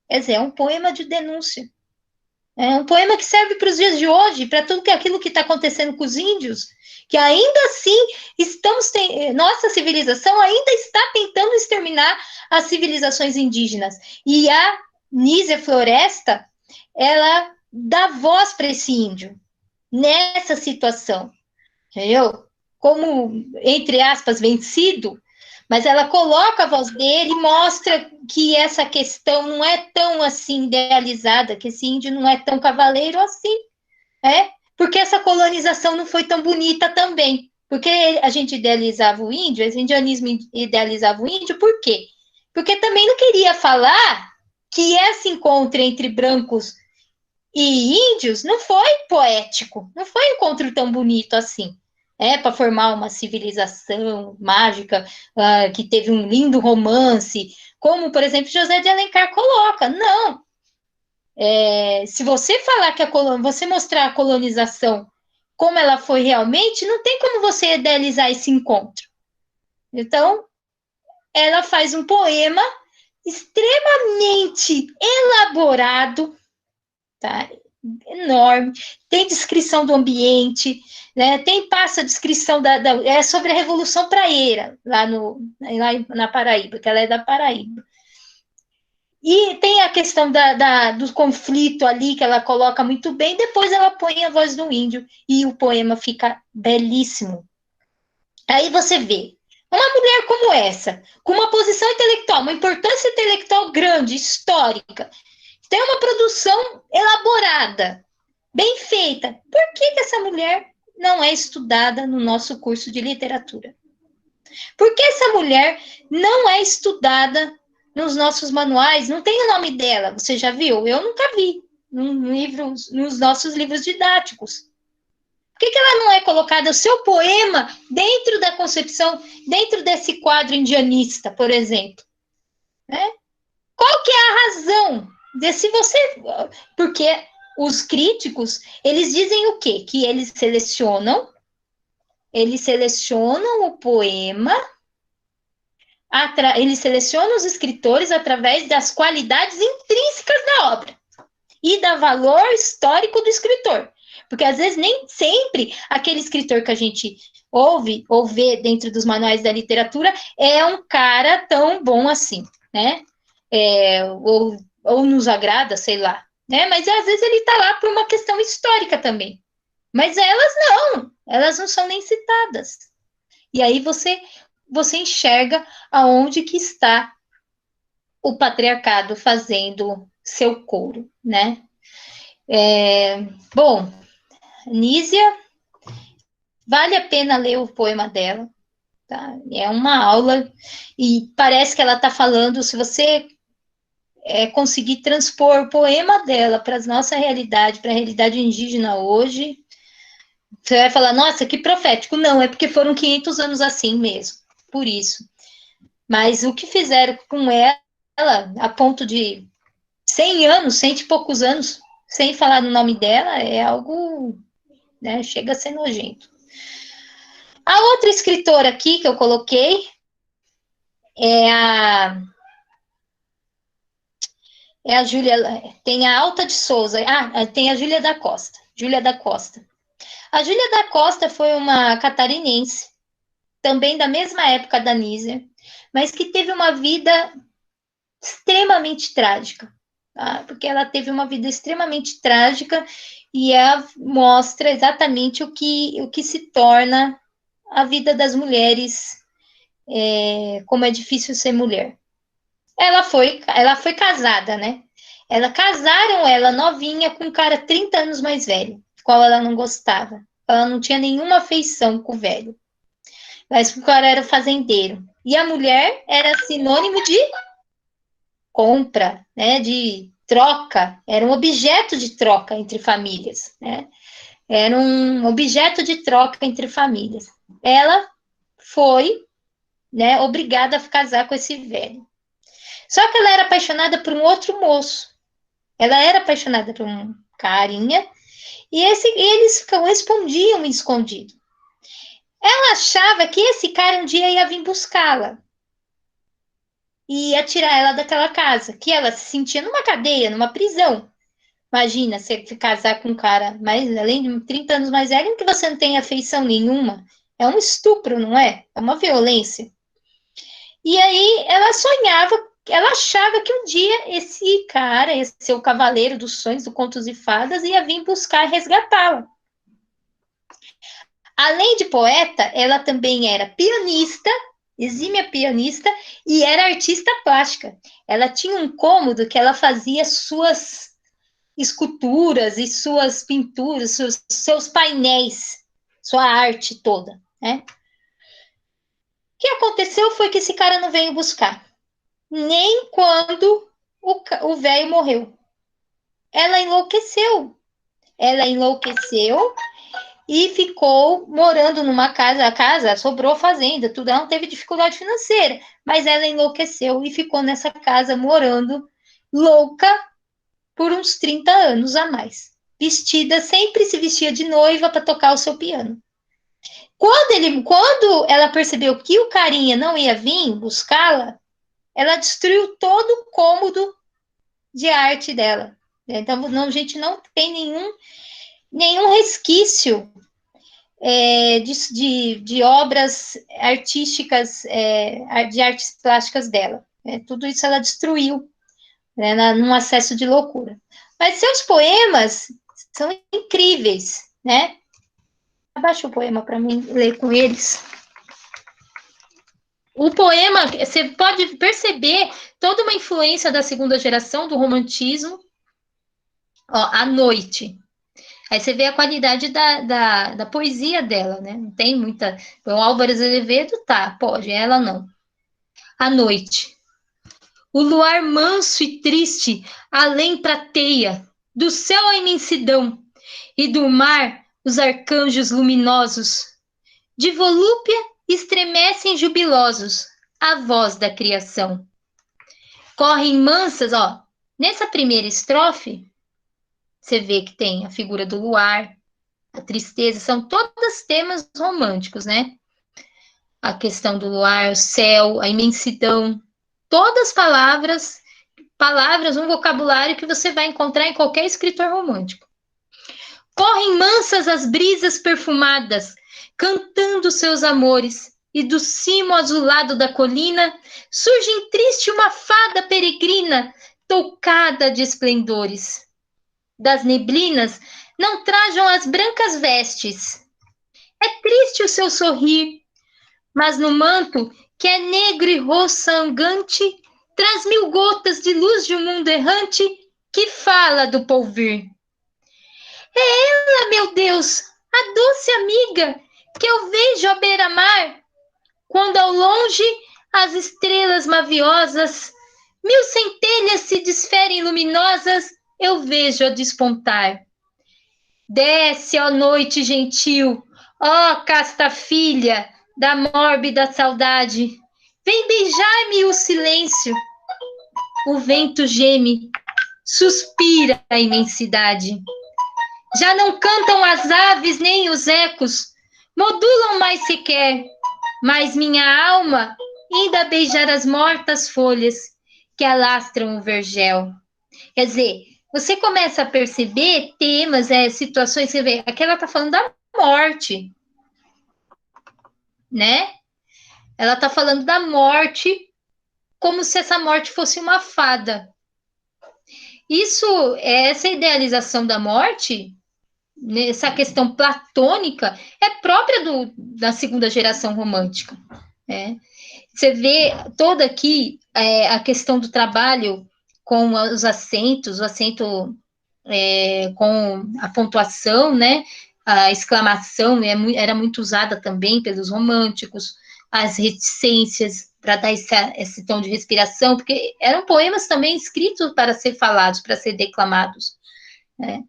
Quer dizer, é um poema de denúncia. É um poema que serve para os dias de hoje, para tudo aquilo que está acontecendo com os índios, que ainda assim nossa civilização ainda está tentando exterminar as civilizações indígenas. E a Nízia Floresta, ela dá voz para esse índio nessa situação, entendeu? Como, entre aspas, vencido, mas ela coloca a voz dele e mostra que essa questão não é tão assim idealizada, que esse índio não é tão cavaleiro assim, porque essa colonização não foi tão bonita também, porque a gente idealizava o índio, esse indianismo idealizava o índio, por quê? Porque também não queria falar que esse encontro entre brancos e índios não foi poético, não foi um encontro tão bonito assim. Para formar uma civilização mágica, que teve um lindo romance, como, por exemplo, José de Alencar coloca. Não. Se você falar que você mostrar a colonização como ela foi realmente, não tem como você idealizar esse encontro. Então, ela faz um poema extremamente elaborado, tá? Enorme, tem descrição do ambiente, né? Passa a descrição sobre a Revolução Praieira, lá na Paraíba, que ela é da Paraíba. E tem a questão do conflito ali, que ela coloca muito bem, depois ela põe a voz do índio, e o poema fica belíssimo. Aí você vê, uma mulher como essa, com uma posição intelectual, uma importância intelectual grande, histórica, tem uma produção elaborada, bem feita. Por que essa mulher não é estudada no nosso curso de literatura? Por que essa mulher não é estudada nos nossos manuais? Não tem o nome dela, você já viu? Eu nunca vi nos nossos livros didáticos. Por que ela não é colocada, o seu poema, dentro da concepção, dentro desse quadro indianista, por exemplo? Qual que é a razão? Porque os críticos, eles dizem o quê? Que eles selecionam o poema, eles selecionam os escritores através das qualidades intrínsecas da obra e do valor histórico do escritor. Porque, às vezes, nem sempre aquele escritor que a gente ouve ou vê dentro dos manuais da literatura é um cara tão bom assim, né? Ou nos agrada, sei lá, né? Mas às vezes ele está lá por uma questão histórica também, Mas elas não são nem citadas. E aí você enxerga aonde que está o patriarcado fazendo seu couro, né? Bom, Nízia, vale a pena ler o poema dela, tá? É uma aula e parece que ela está falando, se você conseguir transpor o poema dela para a nossa realidade, para a realidade indígena hoje, você vai falar, nossa, que profético. Não, é porque foram 500 anos assim mesmo, por isso. Mas o que fizeram com ela, a ponto de 100 anos, 100 e poucos anos, sem falar no nome dela, é algo, né, chega a ser nojento. A outra escritora aqui que eu coloquei é a Júlia, tem a Alta de Souza, tem a Júlia da Costa. A Júlia da Costa foi uma catarinense, também da mesma época da Nízia, mas que teve uma vida extremamente trágica, tá? Porque ela teve uma vida extremamente trágica e ela mostra exatamente o que se torna a vida das mulheres, como é difícil ser mulher. Ela foi casada, né? Casaram ela novinha com um cara 30 anos mais velho, qual ela não gostava. Ela não tinha nenhuma afeição com o velho. Mas o cara era fazendeiro. E a mulher era sinônimo de compra, né? De troca. Era um objeto de troca entre famílias, né? Era um objeto de troca entre famílias. Ela foi, né, obrigada a casar com esse velho. Só que ela era apaixonada por um outro moço. Ela era apaixonada por um carinha e eles respondiam escondido. Ela achava que esse cara um dia ia vir buscá-la e ia tirar ela daquela casa, que ela se sentia numa cadeia, numa prisão. Imagina, você casar com um cara, mas além de 30 anos mais velho, que você não tem afeição nenhuma. É um estupro, não é? É uma violência. E aí ela sonhava, ela achava que um dia esse cara, esse seu cavaleiro dos sonhos, do Contos e Fadas, ia vir buscar e resgatá-la. Além de poeta, ela também era pianista, exímia pianista, e era artista plástica. Ela tinha um cômodo que ela fazia suas esculturas e suas pinturas, seus painéis, sua arte toda, né? O que aconteceu foi que esse cara não veio buscar, nem quando o velho morreu. Ela enlouqueceu e ficou morando numa casa. A casa sobrou fazenda, tudo. Ela não teve dificuldade financeira, mas ela enlouqueceu e ficou nessa casa morando louca por uns 30 anos a mais. Sempre se vestia de noiva para tocar o seu piano. Quando ela percebeu que o carinha não ia vir buscá-la, ela destruiu todo o cômodo de arte dela. Então, a gente não tem nenhum resquício de obras artísticas, de artes plásticas dela. Tudo isso ela destruiu, né, num acesso de loucura. Mas seus poemas são incríveis, né? Abaixa o poema para mim ler com eles. O poema, você pode perceber toda uma influência da segunda geração do romantismo. Ó, A Noite. Aí você vê a qualidade da poesia dela, né? Não tem muita... O Álvares Azevedo, pode, ela não. A Noite. O luar manso e triste, além prateia, do céu a imensidão, e do mar os arcanjos luminosos. De volúpia estremecem jubilosos a voz da criação. Correm mansas, ó, nessa primeira estrofe, você vê que tem a figura do luar, a tristeza, são todos temas românticos, né? A questão do luar, o céu, a imensidão, todas palavras, um vocabulário que você vai encontrar em qualquer escritor romântico. Correm mansas as brisas perfumadas, cantando seus amores, e do cimo azulado da colina surge triste uma fada peregrina, toucada de esplendores. das neblinas não trajam as brancas vestes. É triste o seu sorrir, mas no manto, que é negro e roçangante, traz 1000 gotas de luz de um mundo errante que fala do porvir. É ela, meu Deus, a doce amiga que eu vejo à beira-mar, quando ao longe as estrelas maviosas, 1000 centelhas se desferem luminosas, eu vejo a despontar. Desce, ó noite gentil, ó casta filha da mórbida saudade, vem beijar-me o silêncio. O vento geme, suspira a imensidade. Já não cantam as aves nem os ecos, modulam mais sequer, mas minha alma ainda beijar as mortas folhas que alastram o vergel. Quer dizer, você começa a perceber temas, situações, você vê, aqui ela está falando da morte, né? Ela está falando da morte como se essa morte fosse uma fada. Essa idealização da morte, essa questão platônica, é própria da segunda geração romântica, né? Você vê toda aqui a questão do trabalho com os acentos, o acento com a pontuação, né? A exclamação era muito usada também pelos românticos, as reticências para dar esse tom de respiração, porque eram poemas também escritos para ser falados, para ser declamados, né?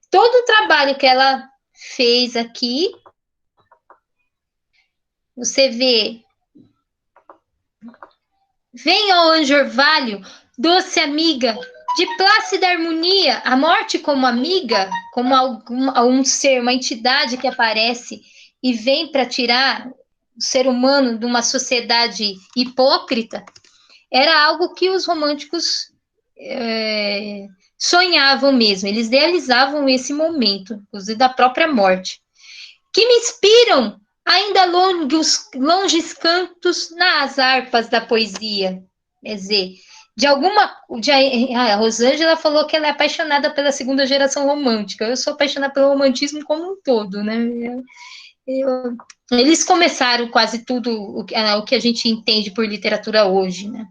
Todo o trabalho que ela fez aqui, você vê. Vem, ó anjo orvalho, doce amiga, de plácida harmonia, a morte como amiga, como algum ser, uma entidade que aparece e vem para tirar o ser humano de uma sociedade hipócrita, era algo que os românticos sonhavam mesmo, eles idealizavam esse momento, inclusive da própria morte, que me inspiram ainda longes cantos nas harpas da poesia. Quer dizer, a Rosângela falou que ela é apaixonada pela segunda geração romântica. Eu sou apaixonada pelo romantismo como um todo, né? Eles começaram quase tudo o que a gente entende por literatura hoje, né?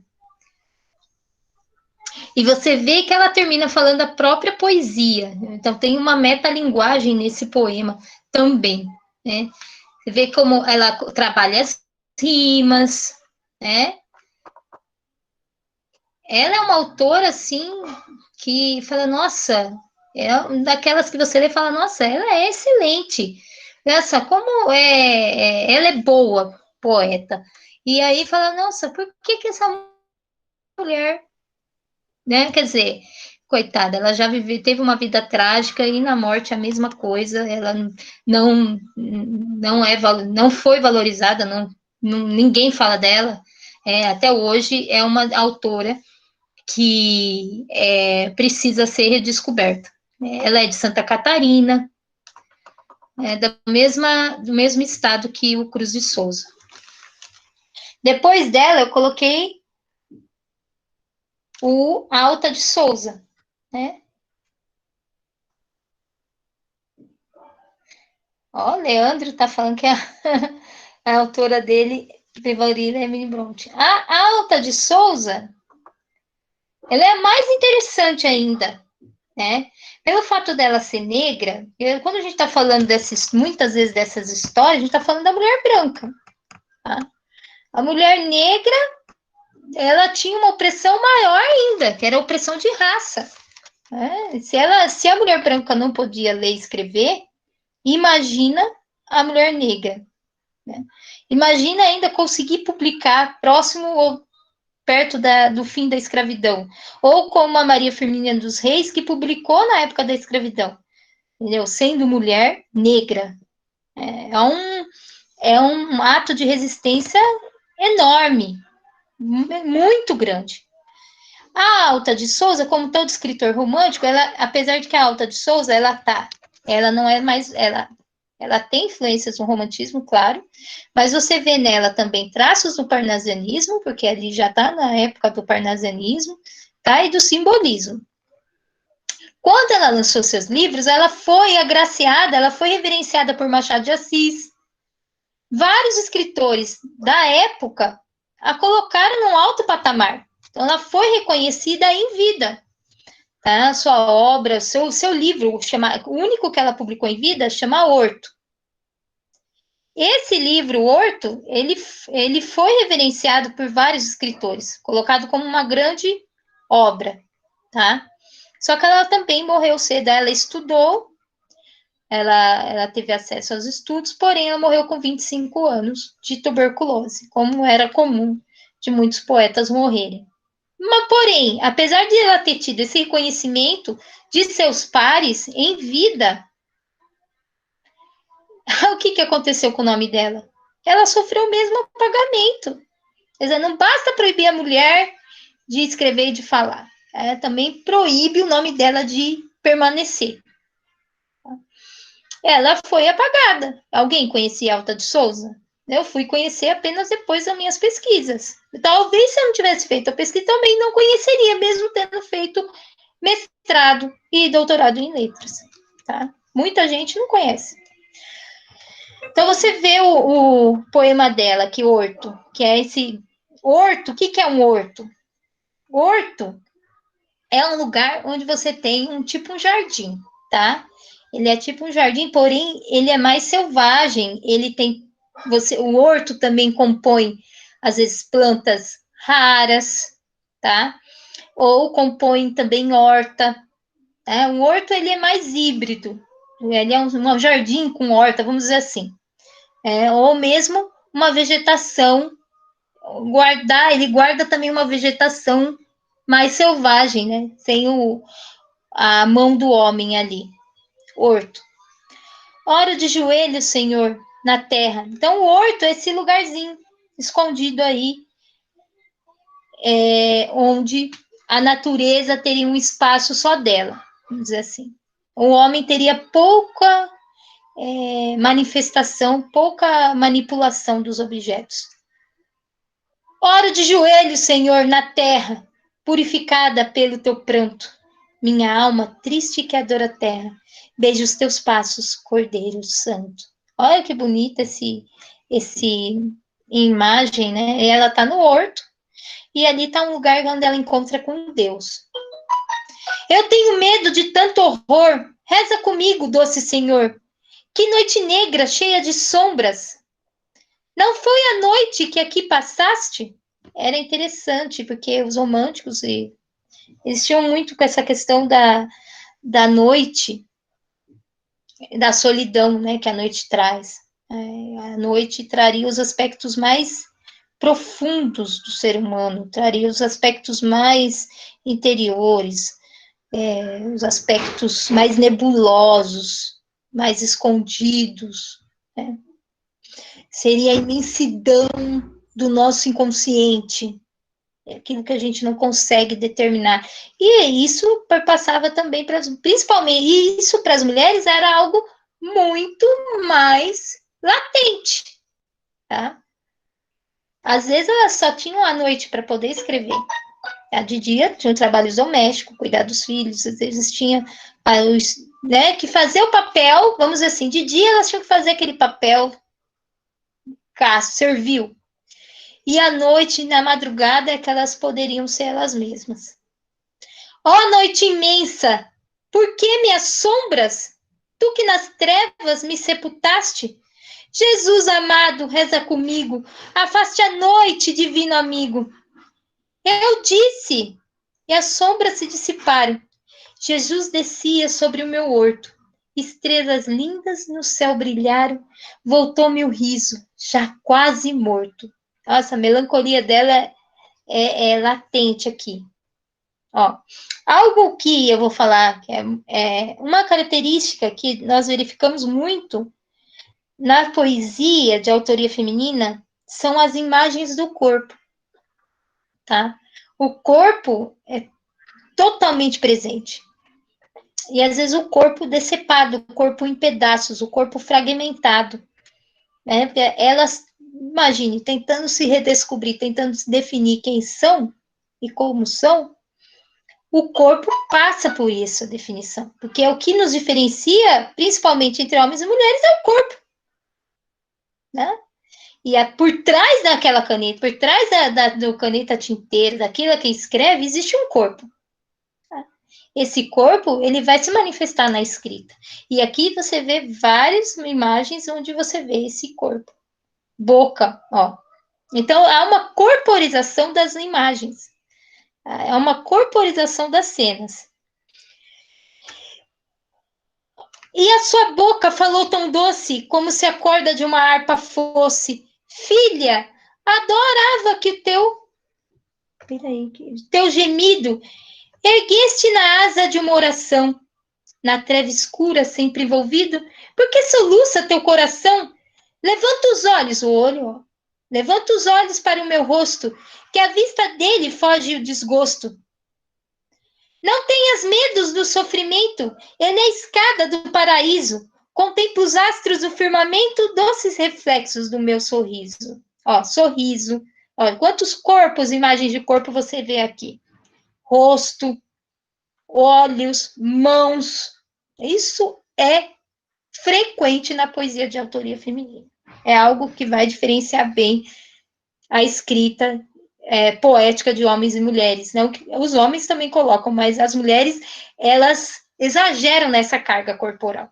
E você vê que ela termina falando a própria poesia. Então, tem uma metalinguagem nesse poema também, né? Você vê como ela trabalha as rimas, né? Ela é uma autora, assim, que fala, nossa, é daquelas que você lê e fala, nossa, ela é excelente. Nossa, como ela é boa poeta. E aí fala, nossa, por que essa mulher, né? Quer dizer, coitada, ela já teve uma vida trágica e na morte a mesma coisa, ela não foi valorizada, ninguém fala dela, até hoje é uma autora que precisa ser redescoberta. Ela é de Santa Catarina, do mesmo estado que o Cruz de Souza. Depois dela, eu coloquei o Alta de Souza, né? Ó, o Leandro tá falando que a autora dele, Bevarilha Emily Bronte. A Alta de Souza, ela é mais interessante ainda, né? Pelo fato dela ser negra, quando a gente está falando muitas vezes dessas histórias, a gente está falando da mulher branca. Tá? A mulher negra, ela tinha uma opressão maior ainda, que era a opressão de raça. Né? Se a mulher branca não podia ler e escrever, imagina a mulher negra. Né? Imagina ainda conseguir publicar próximo ou perto do fim da escravidão. Ou como a Maria Firmina dos Reis, que publicou na época da escravidão. Entendeu? Sendo mulher negra. É um ato de resistência enorme. Muito grande. A Alta de Souza, como todo escritor romântico, apesar de que a Alta de Souza, ela não é mais... Ela tem influências no romantismo, claro, mas você vê nela também traços do parnasianismo, porque ali já está na época do parnasianismo, tá? E do simbolismo. Quando ela lançou seus livros, ela foi agraciada, ela foi reverenciada por Machado de Assis. Vários escritores da época a colocaram num alto patamar. Então, ela foi reconhecida em vida. Tá? Sua obra, seu livro, o único que ela publicou em vida, chama Horto. Esse livro, Horto, ele foi reverenciado por vários escritores, colocado como uma grande obra, tá? Só que ela também morreu cedo, ela estudou, ela teve acesso aos estudos, porém ela morreu com 25 anos de tuberculose, como era comum de muitos poetas morrerem. Mas, porém, apesar de ela ter tido esse reconhecimento de seus pares em vida, o que aconteceu com o nome dela? Ela sofreu o mesmo apagamento. Quer dizer, não basta proibir a mulher de escrever e de falar. Ela também proíbe o nome dela de permanecer. Ela foi apagada. Alguém conhecia Alta de Souza? Eu fui conhecer apenas depois das minhas pesquisas. Talvez se eu não tivesse feito a pesquisa, também não conheceria, mesmo tendo feito mestrado e doutorado em letras. Tá? Muita gente não conhece. Então, você vê o poema dela, que Horto, que é esse... Horto, o que é um horto? Horto é um lugar onde você tem um jardim, tá? Ele é tipo um jardim, porém, ele é mais selvagem. Ele tem... o horto também compõe, às vezes, plantas raras, tá? Ou compõe também horta. Tá? O horto, ele é mais híbrido. Ele é um jardim com horta, vamos dizer assim. Ou mesmo uma vegetação, ele guarda também uma vegetação mais selvagem, né? Sem a mão do homem ali. Horto. Ora de joelhos, Senhor, na terra. Então, o horto é esse lugarzinho escondido aí, onde a natureza teria um espaço só dela, vamos dizer assim. O homem teria pouca manifestação, pouca manipulação dos objetos. Ora de joelhos, Senhor, na terra, purificada pelo teu pranto. Minha alma, triste que adora a terra, beija os teus passos, Cordeiro Santo. Olha que bonita esse imagem, né? Ela está no horto, e ali está um lugar onde ela encontra com Deus. Eu tenho medo de tanto horror. Reza comigo, doce Senhor. Que noite negra, cheia de sombras. Não foi a noite que aqui passaste? Era interessante, porque os românticos, eles tinham muito com essa questão da noite, da solidão, né, que a noite traz. A noite traria os aspectos mais profundos do ser humano, traria os aspectos mais interiores, os aspectos mais nebulosos, mais escondidos, né? Seria a imensidão do nosso inconsciente, aquilo que a gente não consegue determinar. E isso passava também principalmente, e isso para as mulheres era algo muito mais latente, tá? Às vezes elas só tinham a noite para poder escrever. De dia tinha o trabalho doméstico, cuidar dos filhos, às vezes tinha que fazer o papel, vamos dizer assim, de dia elas tinham que fazer aquele papel servil. E à noite, na madrugada, é que elas poderiam ser elas mesmas. Ó noite imensa, por que me assombras? Tu que nas trevas me sepultaste? Jesus amado, reza comigo, afaste a noite, divino amigo. Eu disse, e as sombras se dissiparam. Jesus descia sobre o meu horto. Estrelas lindas no céu brilharam, voltou-me o riso, já quase morto. Nossa, a melancolia dela é latente aqui. Ó, algo que eu vou falar, que é uma característica que nós verificamos muito na poesia de autoria feminina, são as imagens do corpo, tá? O corpo é totalmente presente. E às vezes o corpo decepado, o corpo em pedaços, o corpo fragmentado, né? Elas, imagine, tentando se redescobrir, tentando se definir quem são e como são, o corpo passa por isso, a definição. Porque é o que nos diferencia, principalmente entre homens e mulheres, é o corpo. Né? E por trás daquela caneta, por trás do caneta tinteiro, daquilo que escreve, existe um corpo. Tá? Esse corpo, ele vai se manifestar na escrita. E aqui você vê várias imagens onde você vê esse corpo. Boca, ó. Então, há uma corporização das imagens. É uma corporização das cenas. E a sua boca falou tão doce, como se a corda de uma harpa fosse. Filha, adorava que teu gemido ergueste na asa de uma oração, na treva escura, sempre envolvido, porque soluça teu coração? Levanta os olhos, o olho, ó. Levanta os olhos para o meu rosto, que à vista dele foge o desgosto. Não tenhas medos do sofrimento, ele é a escada do paraíso. Contempla os astros do firmamento, doces reflexos do meu sorriso. Ó, sorriso. Ó, quantos corpos, imagens de corpo você vê aqui? Rosto, olhos, mãos. Isso é frequente na poesia de autoria feminina. É algo que vai diferenciar bem a escrita poética de homens e mulheres. Não, os homens também colocam, mas as mulheres, elas exageram nessa carga corporal.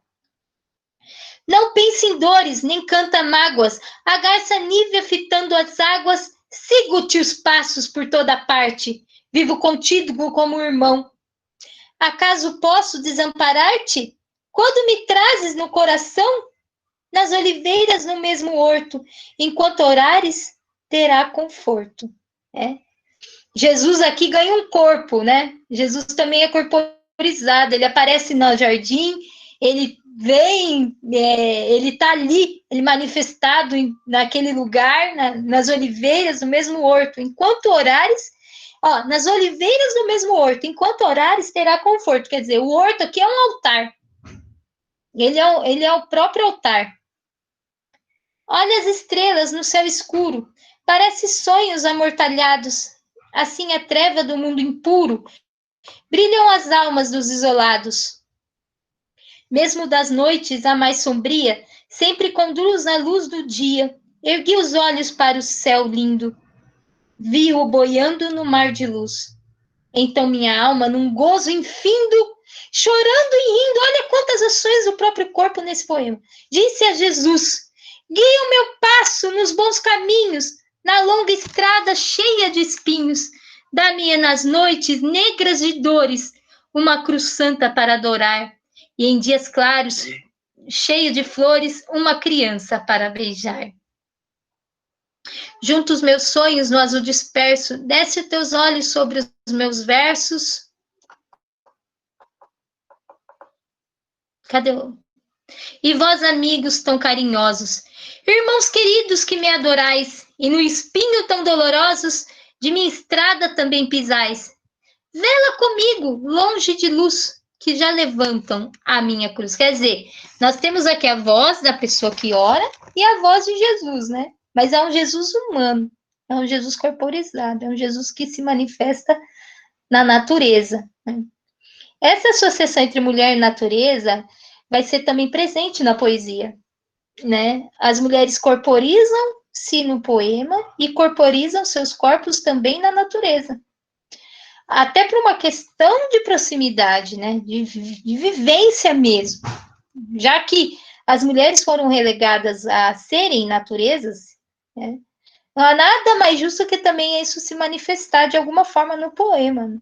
Não pense em dores, nem canta mágoas, a garça nívea fitando as águas, sigo-te os passos por toda parte, vivo contigo como irmão. Acaso posso desamparar-te? Quando me trazes no coração, nas oliveiras no mesmo horto, enquanto orares, terá conforto. Jesus aqui ganha um corpo, né? Jesus também é corporizado, ele aparece no jardim, ele vem, ele está ali, ele manifestado naquele lugar, nas oliveiras, no mesmo horto. Enquanto orares, ó, nas oliveiras do mesmo horto, enquanto orares, terá conforto. Quer dizer, o horto aqui é um altar. Ele é o próprio altar. Olha as estrelas no céu escuro, parece sonhos amortalhados. Assim a treva do mundo impuro, brilham as almas dos isolados. Mesmo das noites a mais sombria, sempre conduz a luz do dia. Ergui os olhos para o céu lindo, vi-o boiando no mar de luz. Então minha alma, num gozo infindo, chorando e rindo, olha quantas ações do próprio corpo nesse poema, disse a Jesus: guia o meu passo nos bons caminhos, na longa estrada cheia de espinhos. Dá-me nas noites negras de dores uma cruz santa para adorar, e em dias claros, cheio de flores, uma criança para beijar. Junto os meus sonhos no azul disperso, desce os teus olhos sobre os meus versos. Cadê o... E vós, amigos tão carinhosos, irmãos queridos que me adorais, e no espinho tão dolorosos, de minha estrada também pisais. Vela comigo, longe de luz, que já levantam a minha cruz. Quer dizer, nós temos aqui a voz da pessoa que ora e a voz de Jesus, né? Mas é um Jesus humano, é um Jesus corporizado, é um Jesus que se manifesta na natureza. Né? Essa associação entre mulher e natureza vai ser também presente na poesia. Né? As mulheres corporizam-se no poema e corporizam seus corpos também na natureza. Até por uma questão de proximidade, né? de vivência mesmo. Já que as mulheres foram relegadas a serem naturezas, né? Não há nada mais justo que também isso se manifestar de alguma forma no poema. Né?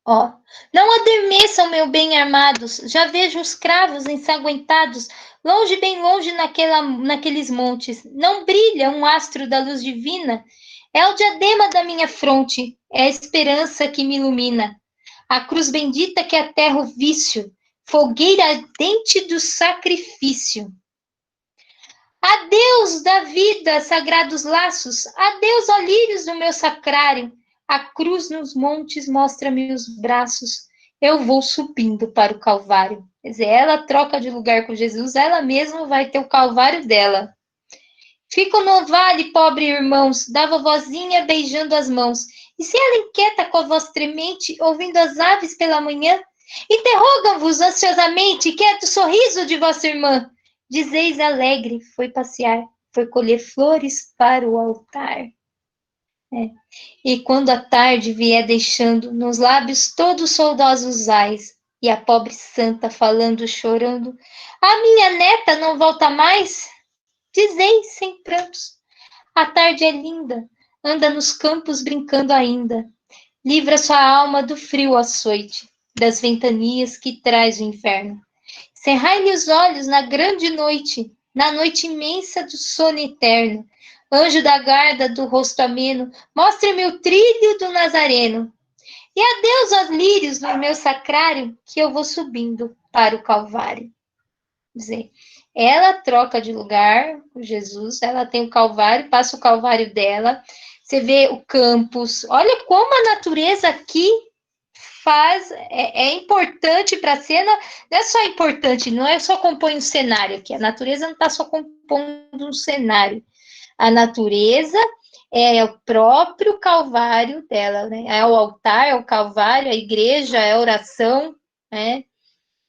Ó, não adormeçam, meu bem armados, já vejo os cravos ensanguentados, longe, bem longe naqueles montes. Não brilha um astro da luz divina? É o diadema da minha fronte, é a esperança que me ilumina. A cruz bendita que aterra o vício, fogueira ardente do sacrifício. Adeus da vida, sagrados laços, adeus, ó lírios do meu sacrário. A cruz nos montes mostra-me os braços, eu vou subindo para o Calvário. Quer dizer, ela troca de lugar com Jesus, ela mesma vai ter o Calvário dela. Fico no vale, pobre irmãos, da vovozinha beijando as mãos, E se ela inquieta com a voz tremente, ouvindo as aves pela manhã, interrogam-vos ansiosamente, quieto sorriso de vossa irmã. Dizeis alegre, foi passear, foi colher flores para o altar. E quando a tarde vier deixando nos lábios todos saudosos ais, e a pobre santa falando, chorando, a minha neta não volta mais? Dizeis sem prantos, a tarde é linda, anda nos campos brincando ainda, livra sua alma do frio açoite, das ventanias que traz o inverno. Cerrai-lhe os olhos na grande noite, na noite imensa do sono eterno. Anjo da guarda do rosto ameno, mostre-me o trilho do Nazareno. E adeus aos lírios no meu sacrário, que eu vou subindo para o Calvário. Quer dizer, ela troca de lugar com Jesus, ela tem o Calvário, passa o Calvário dela. Você vê o campus. Olha como a natureza aqui é importante para a cena, não é só importante, não é só compõe um cenário aqui, a natureza não está só compondo um cenário, a natureza é o próprio Calvário dela, né? É o altar, é o Calvário, a igreja, é a oração, né?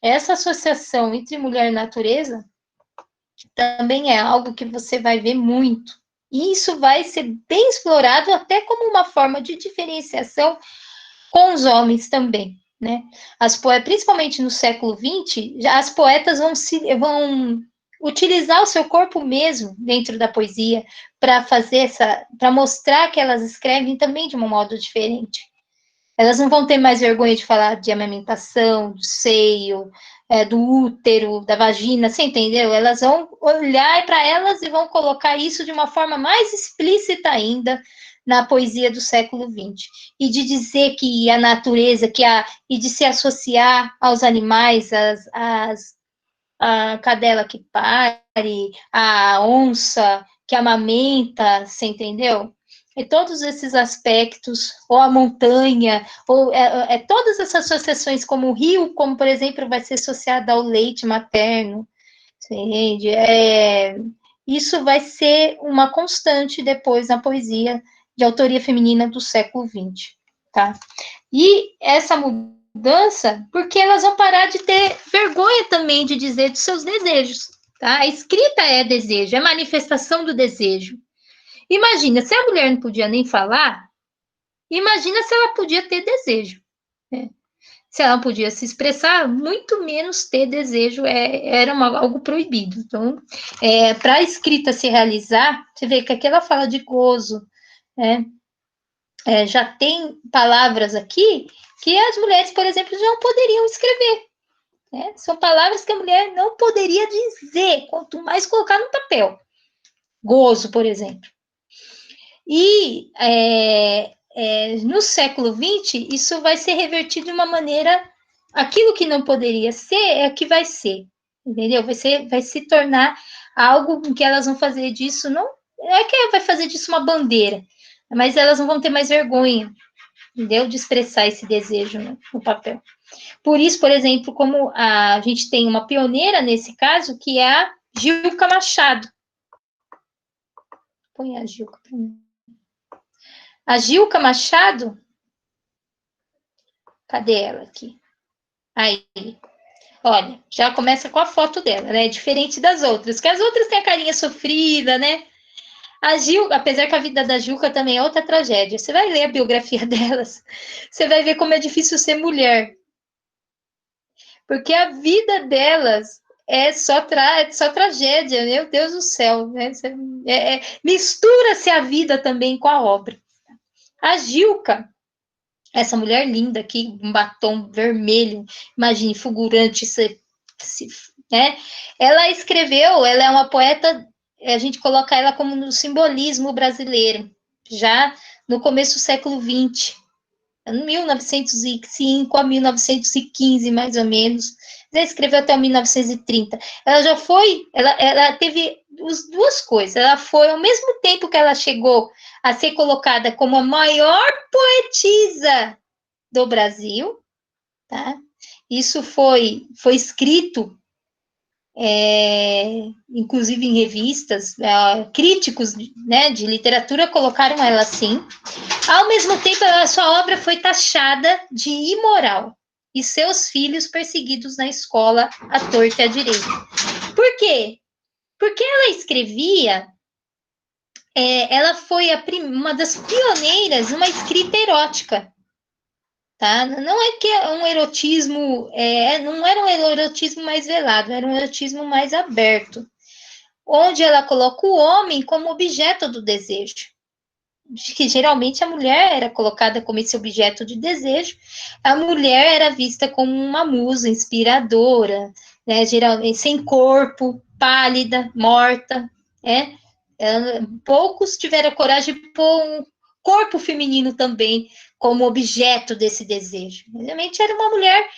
Essa associação entre mulher e natureza também é algo que você vai ver muito, e isso vai ser bem explorado até como uma forma de diferenciação com os homens também, né? Principalmente no século XX, as poetas vão utilizar o seu corpo mesmo dentro da poesia para mostrar que elas escrevem também de um modo diferente. Elas não vão ter mais vergonha de falar de amamentação, do seio, do útero, da vagina, você entendeu? Elas vão olhar para elas e vão colocar isso de uma forma mais explícita ainda na poesia do século XX. E de dizer que a natureza, e de se associar aos animais, a cadela que pare, a onça que amamenta, você entendeu? E todos esses aspectos, ou a montanha, ou todas essas associações, como o rio, como, por exemplo, vai ser associado ao leite materno, entende? Isso vai ser uma constante depois na poesia de autoria feminina do século XX, tá? E essa mudança, porque elas vão parar de ter vergonha também de dizer dos seus desejos, tá? A escrita é desejo, é manifestação do desejo. Imagina, se a mulher não podia nem falar, imagina se ela podia ter desejo, né? Se ela não podia se expressar, muito menos ter desejo era algo proibido. Então, para a escrita se realizar, você vê que aqui ela fala de gozo, né? Já tem palavras aqui que as mulheres, por exemplo, não poderiam escrever, né? São palavras que a mulher não poderia dizer, quanto mais colocar no papel. Gozo, por exemplo. E no século XX, isso vai ser revertido de uma maneira, aquilo que não poderia ser é o que vai ser, entendeu? Vai se tornar algo que elas vão fazer disso, não é que vai fazer disso uma bandeira, mas elas não vão ter mais vergonha, entendeu? De expressar esse desejo no papel. Por isso, por exemplo, como a gente tem uma pioneira nesse caso, que é a Gilca Machado. Põe a Gilca para mim. A Gilca Machado, cadê ela aqui? Aí, olha, já começa com a foto dela, né? Diferente das outras, que as outras têm a carinha sofrida, né? A Gilca, apesar que a vida da Gilca também é outra tragédia, você vai ler a biografia delas, você vai ver como é difícil ser mulher. Porque a vida delas é só tragédia, meu Deus do céu, né? Mistura-se a vida também com a obra. A Gilca, essa mulher linda aqui, um batom vermelho, imagine, fulgurante, né? Ela é uma poeta, a gente coloca ela como no simbolismo brasileiro, já no começo do século XX, 1905 a 1915, mais ou menos. Ela escreveu até 1930. Ela teve as duas coisas. Ela foi, ao mesmo tempo que ela chegou a ser colocada como a maior poetisa do Brasil, tá? Isso foi escrito inclusive em revistas, críticos, né, de literatura colocaram ela assim. Ao mesmo tempo, a sua obra foi taxada de imoral e seus filhos perseguidos na escola à torta e à direita. Por quê? Porque ela escrevia, ela foi uma das pioneiras numa escrita erótica. Tá? Não é que é um erotismo, não era um erotismo mais velado, era um erotismo mais aberto, onde ela coloca o homem como objeto do desejo, que geralmente a mulher era colocada como esse objeto de desejo, a mulher era vista como uma musa inspiradora, né, geralmente sem corpo, pálida, morta, né? Poucos tiveram coragem de pôr um corpo feminino também como objeto desse desejo. Realmente era uma mulher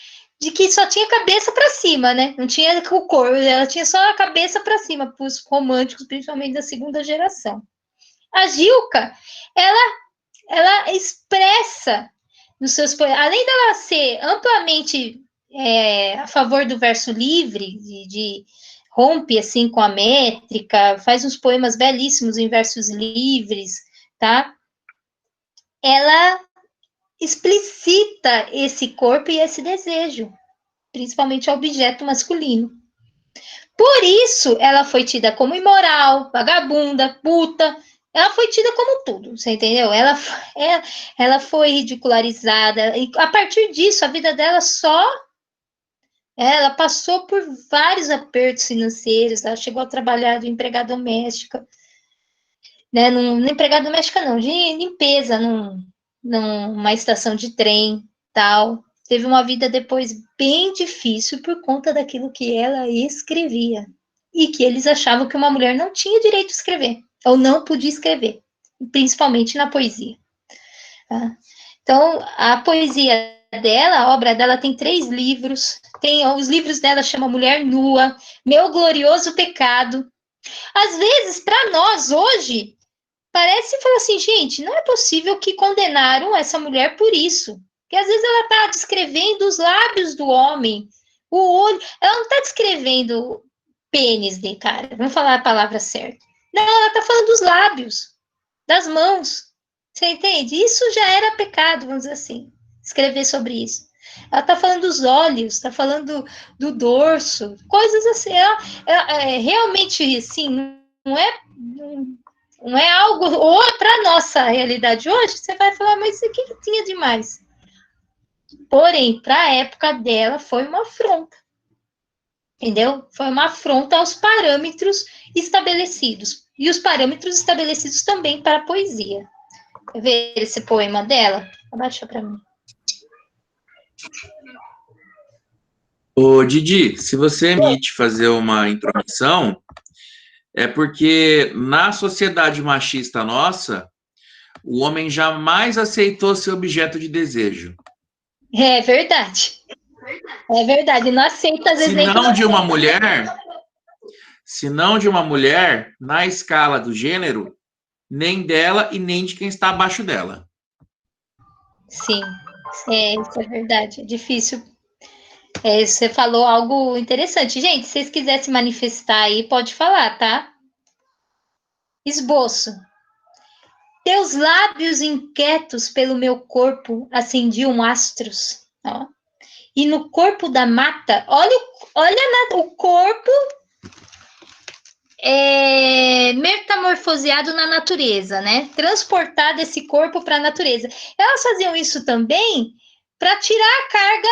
de que só tinha cabeça para cima, né? Não tinha o corpo, ela tinha só a cabeça para cima, para os românticos, principalmente da segunda geração. A Gilca, ela expressa nos seus poemas, além dela ser amplamente a favor do verso livre, de rompe assim com a métrica, faz uns poemas belíssimos em versos livres, tá? Ela explicita esse corpo e esse desejo, principalmente ao objeto masculino. Por isso, ela foi tida como imoral, vagabunda, puta. Ela foi tida como tudo, você entendeu? Ela foi ridicularizada. E a partir disso, a vida dela ela passou por vários apertos financeiros. Ela chegou a trabalhar de empregada doméstica, né? Não empregada doméstica, não, de limpeza numa estação de trem, tal. Teve uma vida depois bem difícil por conta daquilo que ela escrevia. E que eles achavam que uma mulher não tinha direito de escrever, ou não podia escrever, principalmente na poesia. Tá? Então, a poesia dela, a obra dela tem 3 livros, os livros dela chamam Mulher Nua, Meu Glorioso Pecado. Às vezes, para nós, hoje, parece falar assim, gente, não é possível que condenaram essa mulher por isso. Porque às vezes ela está descrevendo os lábios do homem, o olho, ela não está descrevendo pênis de cara, vamos falar a palavra certa. Não, ela está falando dos lábios, das mãos. Você entende? Isso já era pecado, vamos dizer assim, escrever sobre isso. Ela está falando dos olhos, está falando do dorso, coisas assim. Realmente, assim, não é algo, ou para a nossa realidade hoje, você vai falar, mas o que tinha de mais? Porém, para a época dela, foi uma afronta. Entendeu? Foi uma afronta aos parâmetros estabelecidos. E os parâmetros estabelecidos também para a poesia. Quer ver esse poema dela? Abaixa para mim. Ô, Didi, se você emite fazer uma introdução, é porque na sociedade machista nossa, o homem jamais aceitou ser objeto de desejo. É verdade. É verdade. Não aceita as exemplos. Se não de uma mulher, na escala do gênero, nem dela e nem de quem está abaixo dela. Sim, isso é verdade. É difícil. Você falou algo interessante. Gente, se vocês quiserem se manifestar aí, pode falar, tá? Esboço. Teus lábios inquietos pelo meu corpo acendiam astros. Ó. E no corpo da mata, olha o corpo metamorfoseado na natureza, né? Transportado esse corpo para a natureza. Elas faziam isso também para tirar a carga,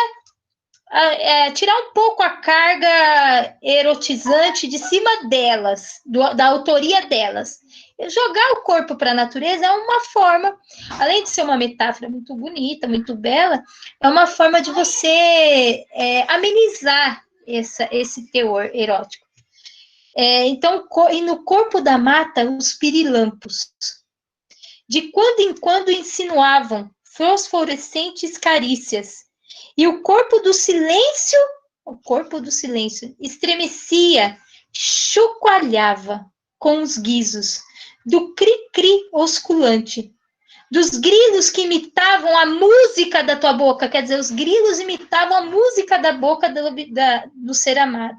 tirar um pouco a carga erotizante de cima delas, da autoria delas. Jogar o corpo para a natureza é uma forma, além de ser uma metáfora muito bonita, muito bela, é uma forma de você amenizar esse teor erótico. Então, e no corpo da mata, os pirilampos. De quando em quando insinuavam fosforescentes carícias. E o corpo do silêncio estremecia, chocoalhava com os guizos do cri-cri osculante, dos grilos que imitavam a música da tua boca, quer dizer, os grilos imitavam a música da boca do ser amado.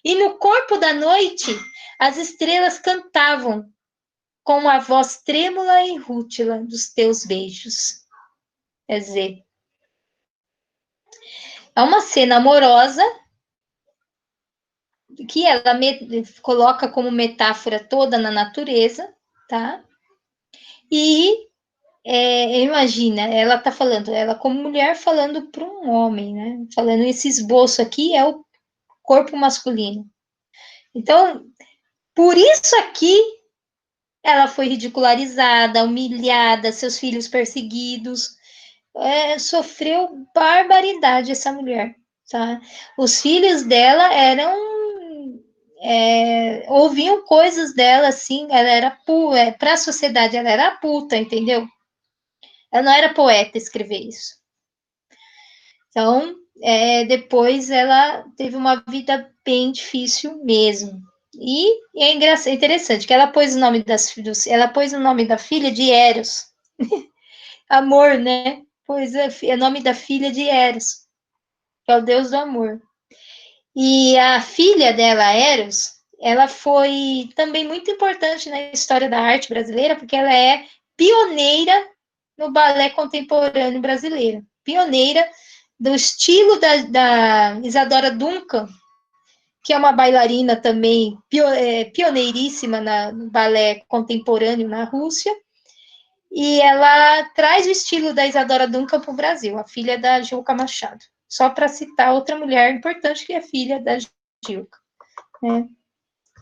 E no corpo da noite, as estrelas cantavam com a voz trêmula e rútila dos teus beijos. Quer dizer, é uma cena amorosa que ela coloca como metáfora toda na natureza, tá? E imagina, ela tá falando, ela como mulher falando para um homem, né? Falando esse esboço aqui é o corpo masculino. Então, por isso aqui, ela foi ridicularizada, humilhada, seus filhos perseguidos, sofreu barbaridade essa mulher, tá? Os filhos dela ouviam coisas dela assim, ela era para a sociedade, ela era puta, entendeu? Ela não era poeta escrever isso. Então, depois ela teve uma vida bem difícil mesmo. E é interessante que ela pôs o nome da filha de Eros. Amor, né? Pois é o nome da filha de Eros, que é o deus do amor. E a filha dela, Eros, ela foi também muito importante na história da arte brasileira, porque ela é pioneira no balé contemporâneo brasileiro. Pioneira do estilo da Isadora Duncan, que é uma bailarina também pioneiríssima no balé contemporâneo na Rússia, e ela traz o estilo da Isadora Duncan para o Brasil, a filha da Gilca Machado. Só para citar outra mulher importante que é filha da Gilca. Né?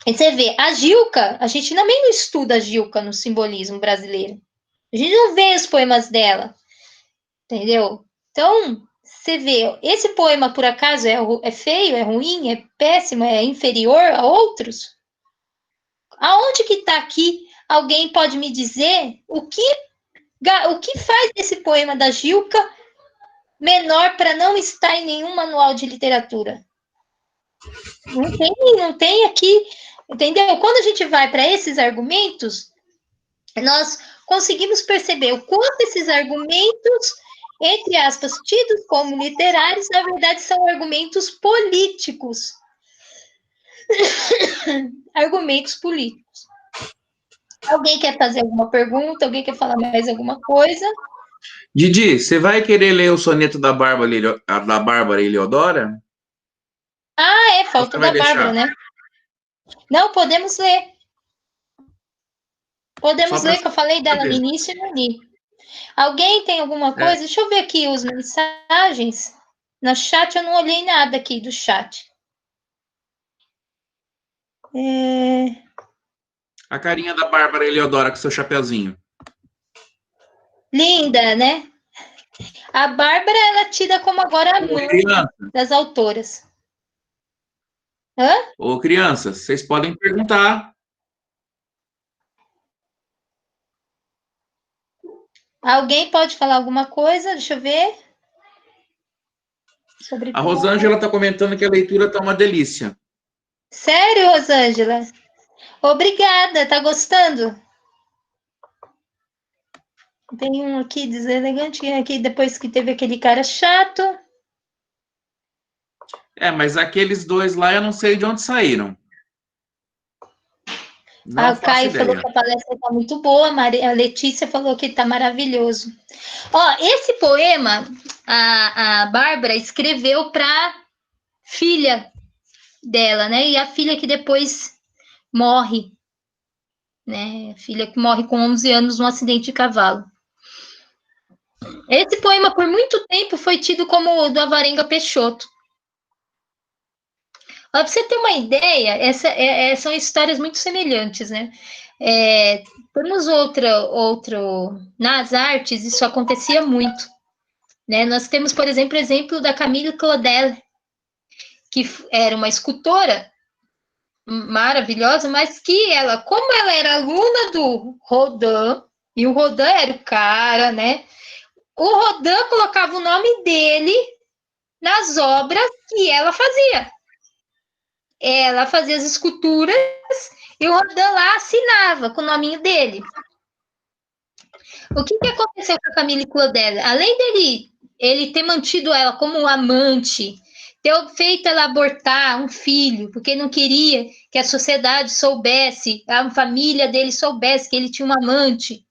E você vê, a Gilca, a gente também não estuda a Gilca no simbolismo brasileiro. A gente não vê os poemas dela, entendeu? Então, você vê, esse poema, por acaso, é feio, é ruim, é péssimo, é inferior a outros? Aonde que está aqui? Alguém pode me dizer o que faz esse poema da Gilca menor para não estar em nenhum manual de literatura? Não tem aqui, entendeu? Quando a gente vai para esses argumentos, nós conseguimos perceber o quanto esses argumentos, entre aspas, tidos como literários, na verdade são argumentos políticos. Argumentos políticos. Alguém quer fazer alguma pergunta? Alguém quer falar mais alguma coisa? Didi, você vai querer ler o soneto da Bárbara Eliodora? Falta da Bárbara, né? Não, podemos ler. Podemos ler, que eu falei dela no início e não li. Alguém tem alguma coisa? Deixa eu ver aqui as mensagens. No chat eu não olhei nada aqui do chat. A carinha da Bárbara Eliodora com seu chapeuzinho. Linda, né? A Bárbara, ela é tida como agora a mãe das autoras. Ô, crianças, vocês podem perguntar. Alguém pode falar alguma coisa? Deixa eu ver. A Rosângela está comentando que a leitura está uma delícia. Sério, Rosângela? Obrigada, tá gostando? Tem um aqui deselegante, aqui depois que teve aquele cara chato. Mas aqueles dois lá eu não sei de onde saíram. O Caio falou que a palestra está muito boa, a Letícia falou que está maravilhoso. Esse poema a Bárbara escreveu para filha dela, né? E a filha que depois morre, né? A filha que morre com 11 anos num acidente de cavalo. Esse poema, por muito tempo, foi tido como o do Avarenga Peixoto. Para você ter uma ideia, são histórias muito semelhantes, né? Temos outro... Nas artes, isso acontecia muito. Né? Nós temos, por exemplo, o exemplo da Camille Claudel, que era uma escultora maravilhosa, mas que ela, como ela era aluna do Rodin, e o Rodin era o cara, né? O Rodin colocava o nome dele nas obras que ela fazia. Ela fazia as esculturas e o Rodin lá assinava com o nominho dele. O que aconteceu com a Camille Claudel? Além dele ele ter mantido ela como amante, ter feito ela abortar um filho, porque não queria que a sociedade soubesse, a família dele soubesse que ele tinha uma amante.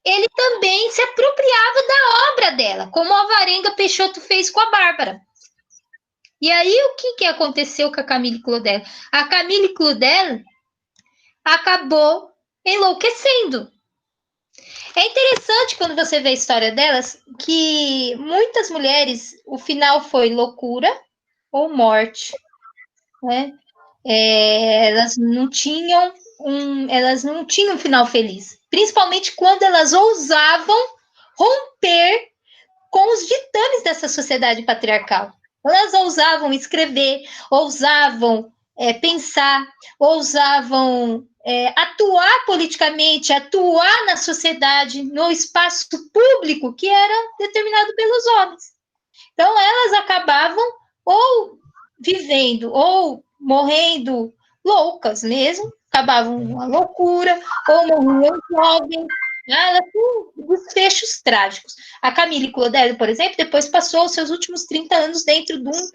Ele também se apropriava da obra dela, como a Alvarenga Peixoto fez com a Bárbara. E aí, o que aconteceu com a Camille Claudel? A Camille Claudel acabou enlouquecendo. É interessante, quando você vê a história delas, que muitas mulheres, o final foi loucura ou morte, né? Elas não tinham um final feliz, principalmente quando elas ousavam romper com os ditames dessa sociedade patriarcal. Elas ousavam escrever, ousavam pensar, ousavam atuar politicamente, atuar na sociedade, no espaço público que era determinado pelos homens. Então, elas acabavam ou vivendo ou morrendo loucas mesmo, acabavam uma loucura, ou morriam jovens, elas tinham desfechos trágicos. A Camille Claudel, por exemplo, depois passou os seus últimos 30 anos dentro de um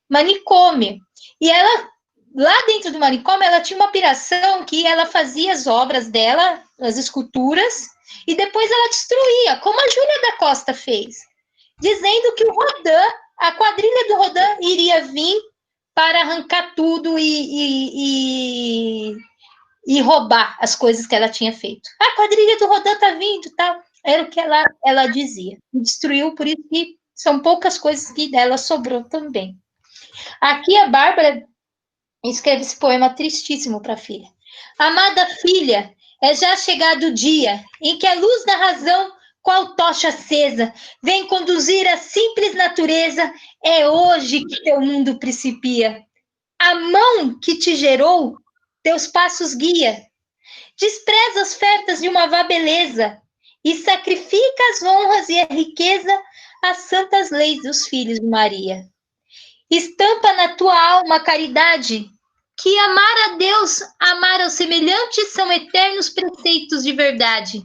manicômio. E ela, lá dentro do manicômio, ela tinha uma piração que ela fazia as obras dela, as esculturas, e depois ela destruía, como a Júlia da Costa fez, dizendo que o Rodin, a quadrilha do Rodin iria vir para arrancar tudo e roubar as coisas que ela tinha feito. A quadrilha do Rodin tá vindo, tá? Era o que ela dizia. Destruiu, por isso que são poucas coisas que dela sobrou também. Aqui a Bárbara escreve esse poema tristíssimo para a filha. Amada filha, é já chegado o dia em que a luz da razão, qual tocha acesa, vem conduzir a simples natureza, é hoje que teu mundo principia. A mão que te gerou, teus passos guia. Despreza as ofertas de uma vã beleza e sacrifica as honras e a riqueza às santas leis dos filhos de Maria. Estampa na tua alma a caridade, que amar a Deus, amar aos semelhantes são eternos preceitos de verdade.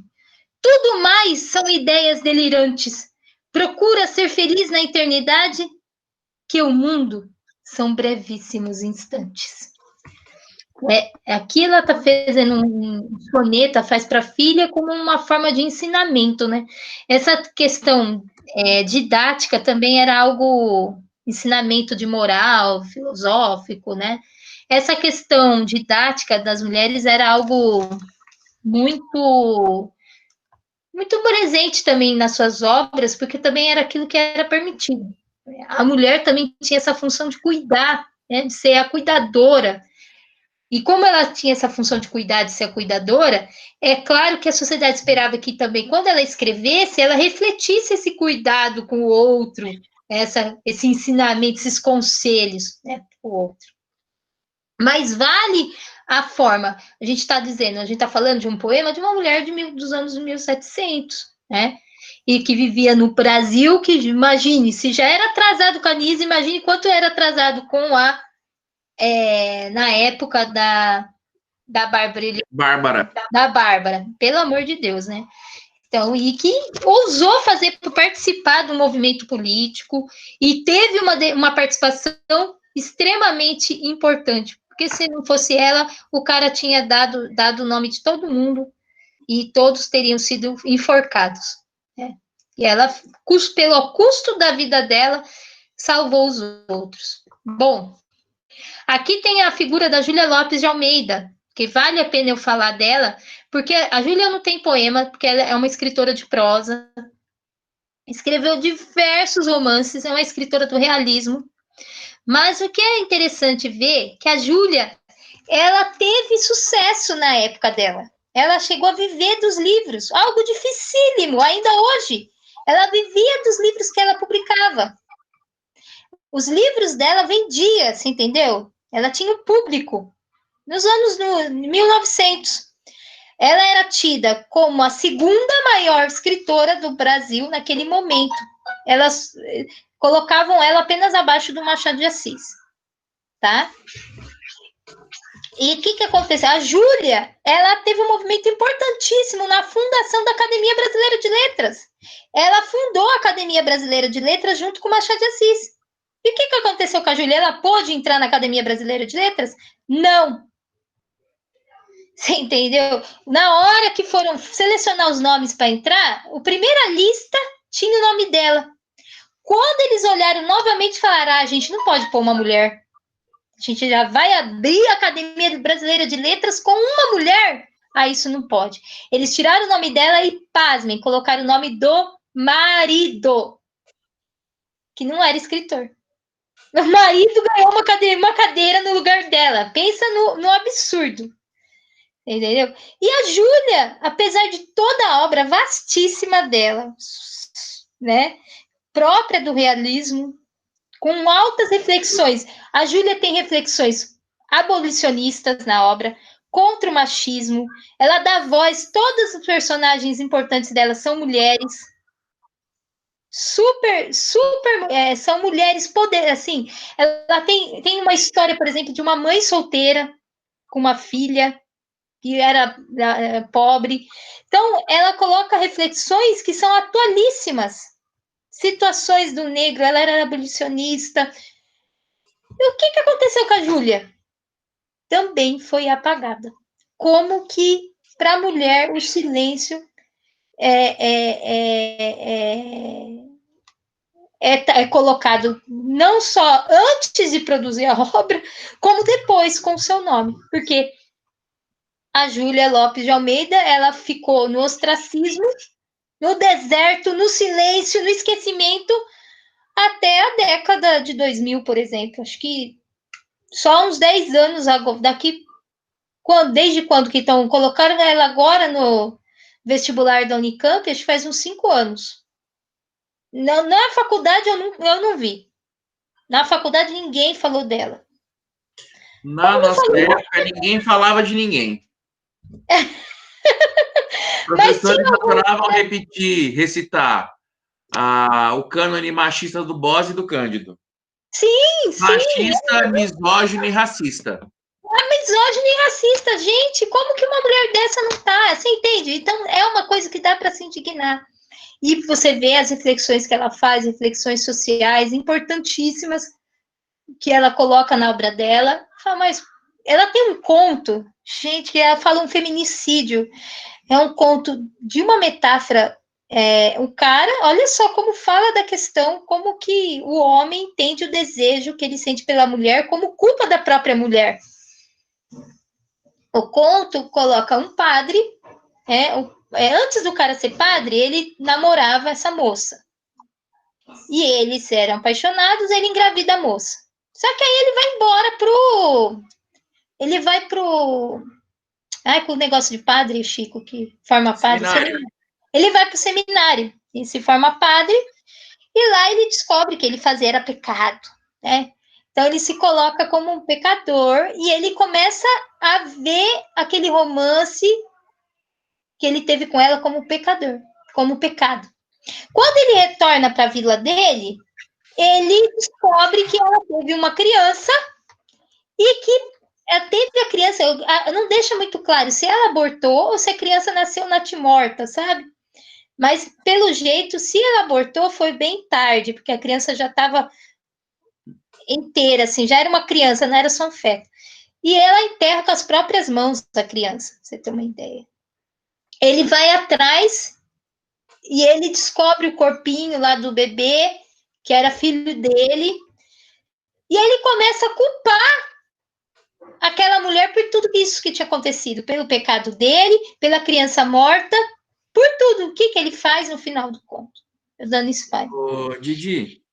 Tudo mais são ideias delirantes. Procura ser feliz na eternidade, que o mundo são brevíssimos instantes. Aqui ela está fazendo um soneta, faz para a filha como uma forma de ensinamento, né? Essa questão didática também era algo, ensinamento de moral, filosófico, né? Essa questão didática das mulheres era algo muito, muito presente também nas suas obras, porque também era aquilo que era permitido. A mulher também tinha essa função de cuidar, né? De ser a cuidadora. E como ela tinha essa função de cuidar, de ser a cuidadora, é claro que a sociedade esperava que também, quando ela escrevesse, ela refletisse esse cuidado com o outro, esse ensinamento, esses conselhos, né, para o outro. Mas vale a forma. A gente está dizendo, a gente está falando de um poema de uma mulher dos anos 1700, né? E que vivia no Brasil, que imagine, se já era atrasado com a Nise, imagine quanto era atrasado com na época da Bárbara, pelo amor de Deus, né? Então, e que ousou participar do movimento político e teve uma participação extremamente importante, porque se não fosse ela, o cara tinha dado o nome de todo mundo e todos teriam sido enforcados, né? E ela, pelo custo da vida dela, salvou os outros. Bom, aqui tem a figura da Júlia Lopes de Almeida, que vale a pena eu falar dela, porque a Júlia não tem poema, porque ela é uma escritora de prosa, escreveu diversos romances, é uma escritora do realismo, mas o que é interessante ver é que a Júlia, ela teve sucesso na época dela, ela chegou a viver dos livros, algo dificílimo, ainda hoje, ela vivia dos livros que ela publicava. Os livros dela vendiam, você entendeu? Ela tinha um público. Nos anos 1900, ela era tida como a segunda maior escritora do Brasil naquele momento. Elas colocavam ela apenas abaixo do Machado de Assis, tá? E o que aconteceu? A Júlia, ela teve um movimento importantíssimo na fundação da Academia Brasileira de Letras. Ela fundou a Academia Brasileira de Letras junto com o Machado de Assis. E o que aconteceu com a Júlia? Ela pôde entrar na Academia Brasileira de Letras? Não. Você entendeu? Na hora que foram selecionar os nomes para entrar, a primeira lista tinha o nome dela. Quando eles olharam novamente, falaram: a gente não pode pôr uma mulher. A gente já vai abrir a Academia Brasileira de Letras com uma mulher. Isso não pode. Eles tiraram o nome dela e, pasmem, colocaram o nome do marido, que não era escritor. O marido ganhou uma cadeira no lugar dela. Pensa no absurdo. Entendeu? E a Júlia, apesar de toda a obra vastíssima dela, né, própria do realismo, com altas reflexões, a Júlia tem reflexões abolicionistas na obra, contra o machismo, ela dá voz, todos os personagens importantes dela são mulheres, são mulheres poder, assim, ela tem uma história, por exemplo, de uma mãe solteira com uma filha que era pobre. Então, ela coloca reflexões que são atualíssimas. Situações do negro, ela era abolicionista. E o que aconteceu com a Júlia? Também foi apagada. Como que, para a mulher, o silêncio é colocado não só antes de produzir a obra, como depois, com o seu nome. Porque a Júlia Lopes de Almeida, ela ficou no ostracismo, no deserto, no silêncio, no esquecimento, até a década de 2000, por exemplo. Acho que só uns 10 anos daqui, desde quando que estão colocando ela agora no vestibular da Unicamp, acho que faz uns 5 anos. Na faculdade eu não vi. Na faculdade ninguém falou dela. Na nossa época, ninguém falava de ninguém. Professores adoravam recitar o cânone machista do Bose e do Cândido. Sim, machista, misógino e racista. Misógino e racista, gente, como que uma mulher dessa não tá? Você entende? Então, é uma coisa que dá para se indignar. E você vê as reflexões que ela faz, reflexões sociais importantíssimas que ela coloca na obra dela. Mas ela tem um conto, gente, que ela fala um feminicídio. É um conto de uma metáfora. O cara, olha só como fala da questão, como que o homem entende o desejo que ele sente pela mulher como culpa da própria mulher. O conto coloca um padre, antes do cara ser padre, ele namorava essa moça. E eles eram apaixonados, ele engravida a moça. Só que aí ele vai embora Ele vai pro... com o negócio de padre, Chico, que forma padre. Ele vai pro seminário e se forma padre, e lá ele descobre que ele fazer era pecado, né? Então, ele se coloca como um pecador e ele começa a ver aquele romance que ele teve com ela como pecador, como pecado. Quando ele retorna para a vila dele, ele descobre que ela teve uma criança e que teve a criança, não deixa muito claro se ela abortou ou se a criança nasceu natimorta, sabe? Mas, pelo jeito, se ela abortou, foi bem tarde, porque a criança já estava inteira, assim, já era uma criança, não era só um feto. E ela enterra com as próprias mãos a criança, pra você ter uma ideia. Ele vai atrás e ele descobre o corpinho lá do bebê, que era filho dele, e ele começa a culpar aquela mulher por tudo isso que tinha acontecido, pelo pecado dele, pela criança morta, por tudo. O que ele faz no final do conto? Eu dando spoiler. Ô, Didi,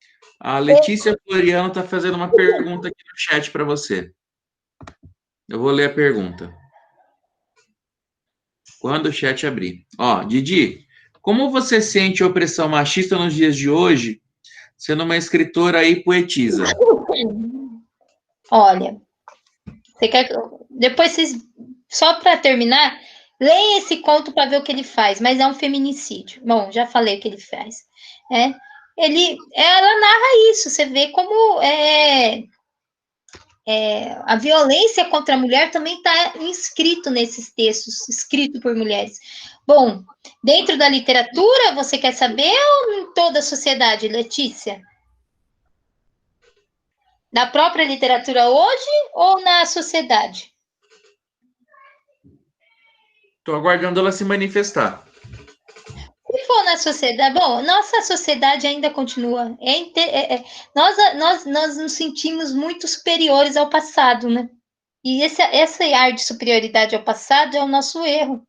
a Letícia Floriano está fazendo uma pergunta aqui no chat para você. Eu vou ler a pergunta. Quando o chat abrir. Didi, como você sente a opressão machista nos dias de hoje, sendo uma escritora e poetisa? Olha, você quer... Depois vocês... Só para terminar, leia esse conto para ver o que ele faz, mas é um feminicídio. Bom, já falei o que ele faz. Ela narra isso, você vê como a violência contra a mulher também está inscrito nesses textos, escrito por mulheres. Bom, dentro da literatura, você quer saber ou em toda a sociedade, Letícia? Na própria literatura hoje ou na sociedade? Estou aguardando ela se manifestar. Se for na sociedade, bom, nossa sociedade ainda continua. Nós nos sentimos muito superiores ao passado, né? E essa ar de superioridade ao passado é o nosso erro.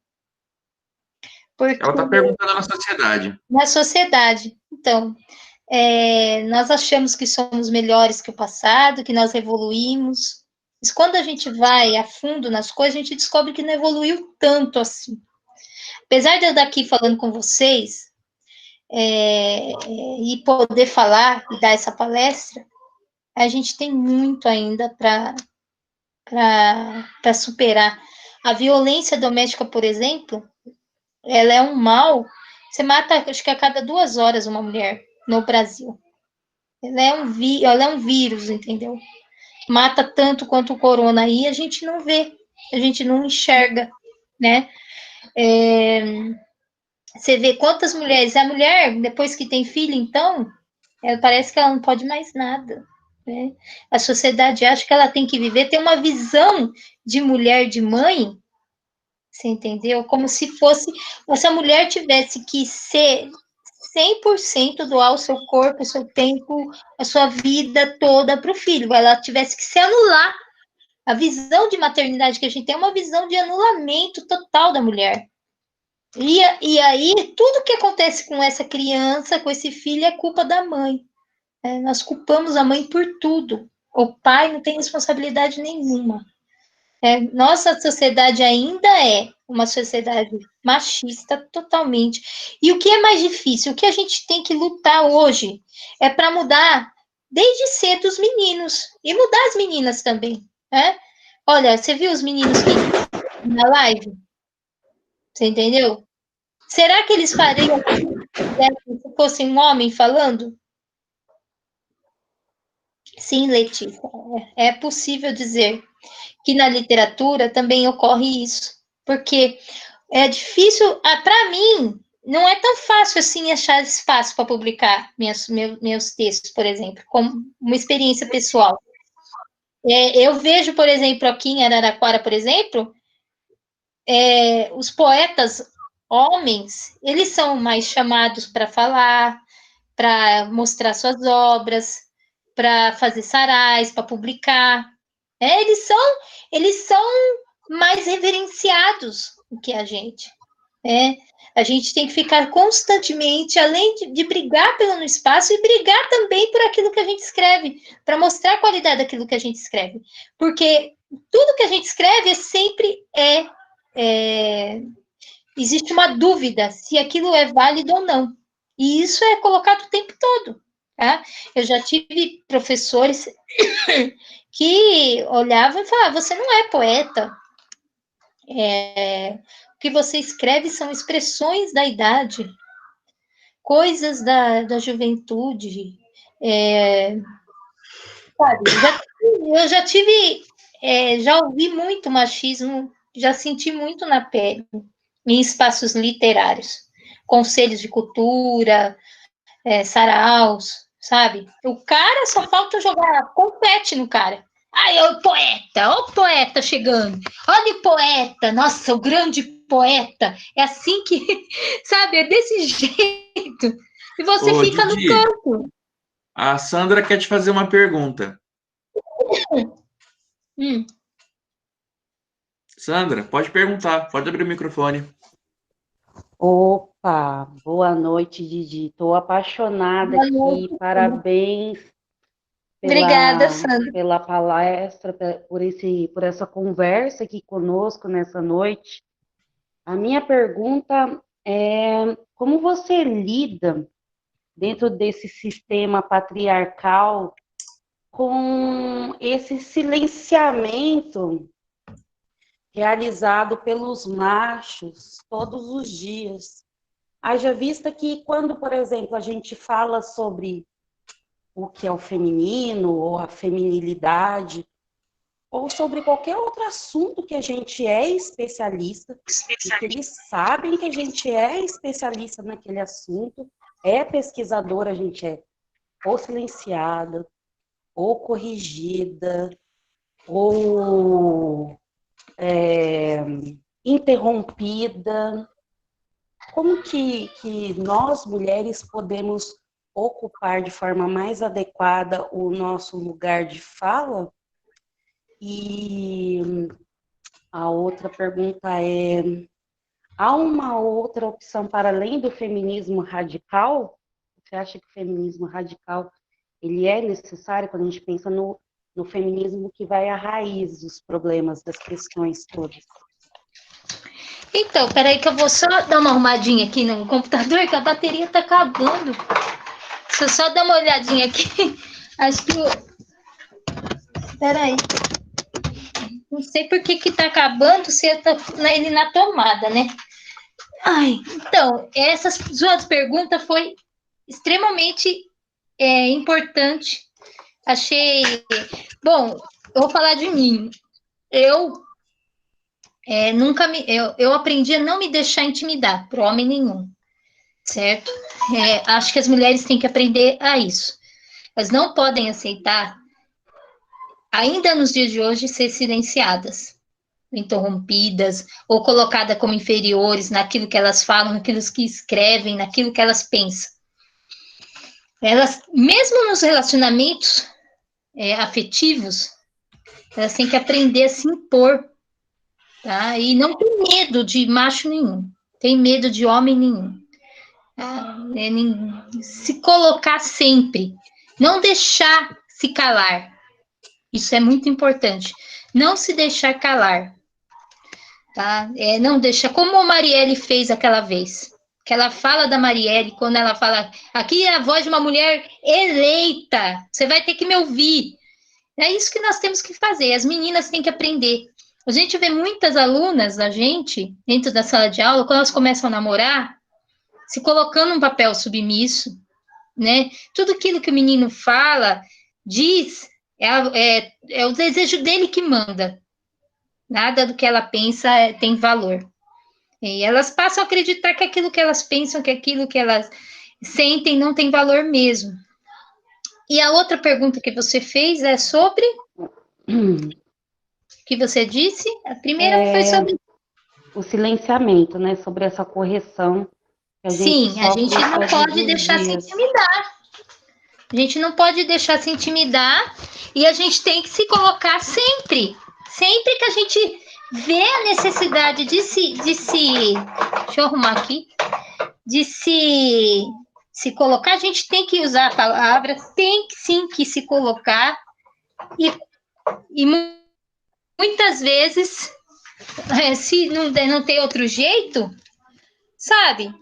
Porque Ela está perguntando na sociedade. na sociedade. Então, nós achamos que somos melhores que o passado, que nós evoluímos. Mas quando a gente vai a fundo nas coisas, a gente descobre que não evoluiu tanto assim. Apesar de eu estar aqui falando com vocês, e poder falar e dar essa palestra, a gente tem muito ainda para superar. A violência doméstica, por exemplo, ela é um mal. Você mata, acho que a cada 2 horas uma mulher no Brasil. Ela é um vírus, entendeu? Mata tanto quanto o corona aí, a gente não vê, a gente não enxerga, né? Você vê quantas mulheres. A mulher, depois que tem filho, então, parece que ela não pode mais nada. Né? A sociedade acha que ela tem que viver, tem uma visão de mulher, de mãe, você entendeu? Como se fosse, se a mulher tivesse que ser 100% doar o seu corpo, o seu tempo, a sua vida toda para o filho. Ela tivesse que se anular. A visão de maternidade que a gente tem é uma visão de anulamento total da mulher. E aí, tudo que acontece com essa criança, com esse filho, é culpa da mãe. Nós culpamos a mãe por tudo. O pai não tem responsabilidade nenhuma. Nossa sociedade ainda é uma sociedade machista totalmente. E o que é mais difícil, o que a gente tem que lutar hoje é para mudar desde cedo os meninos e mudar as meninas também. Né? Olha, você viu os meninos que na live? Você entendeu? Será que eles fariam se fosse um homem falando? Sim, Letícia, é possível dizer que na literatura também ocorre isso, porque é difícil, para mim, não é tão fácil assim achar espaço para publicar meus textos, por exemplo, como uma experiência pessoal. Eu vejo, por exemplo, aqui em Araraquara, por exemplo, os poetas homens, eles são mais chamados para falar, para mostrar suas obras, para fazer sarais, para publicar. Eles são mais reverenciados do que a gente. A gente tem que ficar constantemente, além de brigar pelo espaço, e brigar também por aquilo que a gente escreve, para mostrar a qualidade daquilo que a gente escreve. Porque tudo que a gente escreve sempre existe uma dúvida se aquilo é válido ou não. E isso é colocado o tempo todo. Tá? Eu já tive professores que olhavam e falavam, você não é poeta. O que você escreve são expressões da idade, coisas da juventude. Sabe, eu já ouvi muito machismo, já senti muito na pele, em espaços literários, conselhos de cultura, saraus, sabe? O cara só falta jogar confete no cara. Ai, olha o poeta chegando. Olha o poeta, nossa, o grande poeta. É assim que, sabe, é desse jeito. E você fica Didi, no campo. A Sandra quer te fazer uma pergunta. Sandra, pode perguntar, pode abrir o microfone. Opa, boa noite, Didi. Estou apaixonada aqui. Parabéns Obrigada, Sandra. pela palestra, por essa conversa aqui conosco nessa noite. A minha pergunta é como você lida dentro desse sistema patriarcal com esse silenciamento realizado pelos machos todos os dias. Haja vista que quando, por exemplo, a gente fala sobre o que é o feminino ou a feminilidade, ou sobre qualquer outro assunto que a gente é especialista, e que eles sabem que a gente é especialista naquele assunto, é pesquisadora, a gente é ou silenciada, ou corrigida, ou interrompida. Como que nós, mulheres, podemos ocupar de forma mais adequada o nosso lugar de fala? E a outra pergunta é: há uma outra opção para além do feminismo radical? Você acha que o feminismo radical ele é necessário quando a gente pensa no feminismo que vai à raiz dos problemas, das questões todas? Então, peraí que eu vou só dar uma arrumadinha aqui no computador, que a bateria tá acabando. Deixa eu só dar uma olhadinha aqui. Acho que Peraí. Não sei por que tá acabando se eu tô ele na tomada, né? Ai, então, essas duas perguntas foi extremamente importante. Achei... Bom, eu vou falar de mim. Eu eu aprendi a não me deixar intimidar por homem nenhum, certo? Acho que as mulheres têm que aprender a isso. Elas não podem aceitar, ainda nos dias de hoje, ser silenciadas, interrompidas ou colocadas como inferiores naquilo que elas falam, naquilo que escrevem, naquilo que elas pensam. Elas, mesmo nos relacionamentos afetivos, elas têm que aprender a se impor, tá? E não tem medo de macho nenhum, tem medo de homem nenhum. Se colocar sempre, não deixar se calar. Isso é muito importante. Não se deixar calar, tá? Não deixar, como a Marielle fez aquela vez. Que ela fala da Marielle, quando ela fala, aqui é a voz de uma mulher eleita, você vai ter que me ouvir. É isso que nós temos que fazer, as meninas têm que aprender. A gente vê muitas alunas da gente, dentro da sala de aula, quando elas começam a namorar, se colocando um papel submisso, né? Tudo aquilo que o menino fala, diz, é o desejo dele que manda. Nada do que ela pensa tem valor. E elas passam a acreditar que aquilo que elas pensam, que aquilo que elas sentem não tem valor mesmo. E a outra pergunta que você fez é sobre... O que você disse? A primeira foi sobre... O silenciamento, né? Sobre essa correção que a gente Sim, a gente não pode deixar se intimidar. A gente não pode deixar se intimidar e a gente tem que se colocar sempre. Sempre que a gente vê a necessidade de se deixa eu arrumar aqui, de se colocar, a gente tem que usar a palavra, tem sim que se colocar e muitas vezes, se não tem outro jeito, sabe?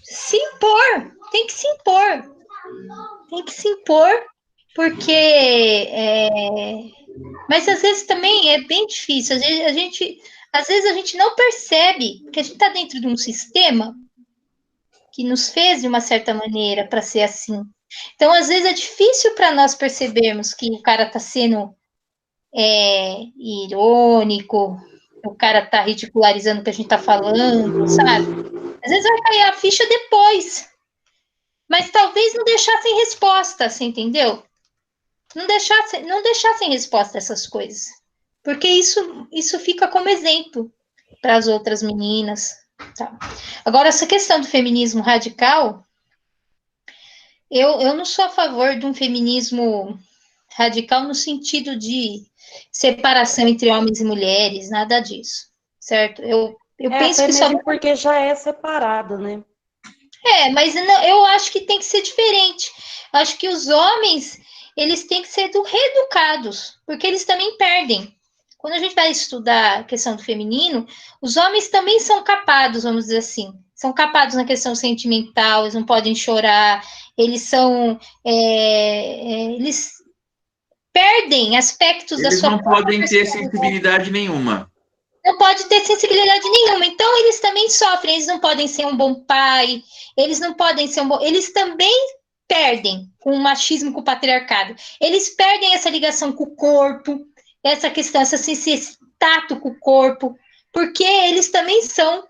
Se impor, tem que se impor. Tem que se impor, porque... Mas às vezes também é bem difícil. Às vezes a gente não percebe que a gente está dentro de um sistema que nos fez de uma certa maneira para ser assim. Então, às vezes é difícil para nós percebermos que o cara está sendo irônico, o cara está ridicularizando o que a gente está falando, sabe? Às vezes vai cair a ficha depois. Mas talvez não deixar sem resposta, você entendeu? Não deixar sem resposta essas coisas. Porque isso fica como exemplo para as outras meninas. Tá? Agora, essa questão do feminismo radical, eu não sou a favor de um feminismo radical no sentido de separação entre homens e mulheres, nada disso, certo? Eu penso até que mesmo porque já é separado, né? Mas eu acho que tem que ser diferente. Eu acho que os homens, eles têm que ser reeducados, porque eles também perdem. Quando a gente vai estudar a questão do feminino, os homens também são capados, vamos dizer assim. São capados na questão sentimental, eles não podem chorar, eles são... eles perdem aspectos da sua... Eles não podem ter sensibilidade nenhuma. Não pode ter sensibilidade nenhuma. Então, eles também sofrem. Eles não podem ser um bom pai. Eles não podem ser um bom... Eles também perdem com o machismo, com o patriarcado. Eles perdem essa ligação com o corpo, essa questão, esse tato com o corpo, porque eles também são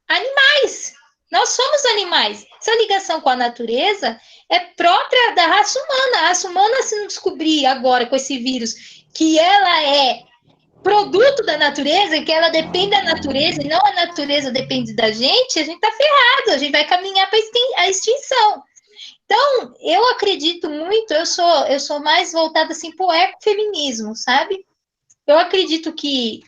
animais. Nós somos animais. Essa ligação com a natureza é própria da raça humana. A raça humana, se não descobrir agora com esse vírus que ela é produto da natureza, que ela depende da natureza e não a natureza depende da gente, a gente tá ferrado, a gente vai caminhar para a extinção. Então, eu acredito muito, eu sou mais voltada assim para o ecofeminismo, sabe? Eu acredito que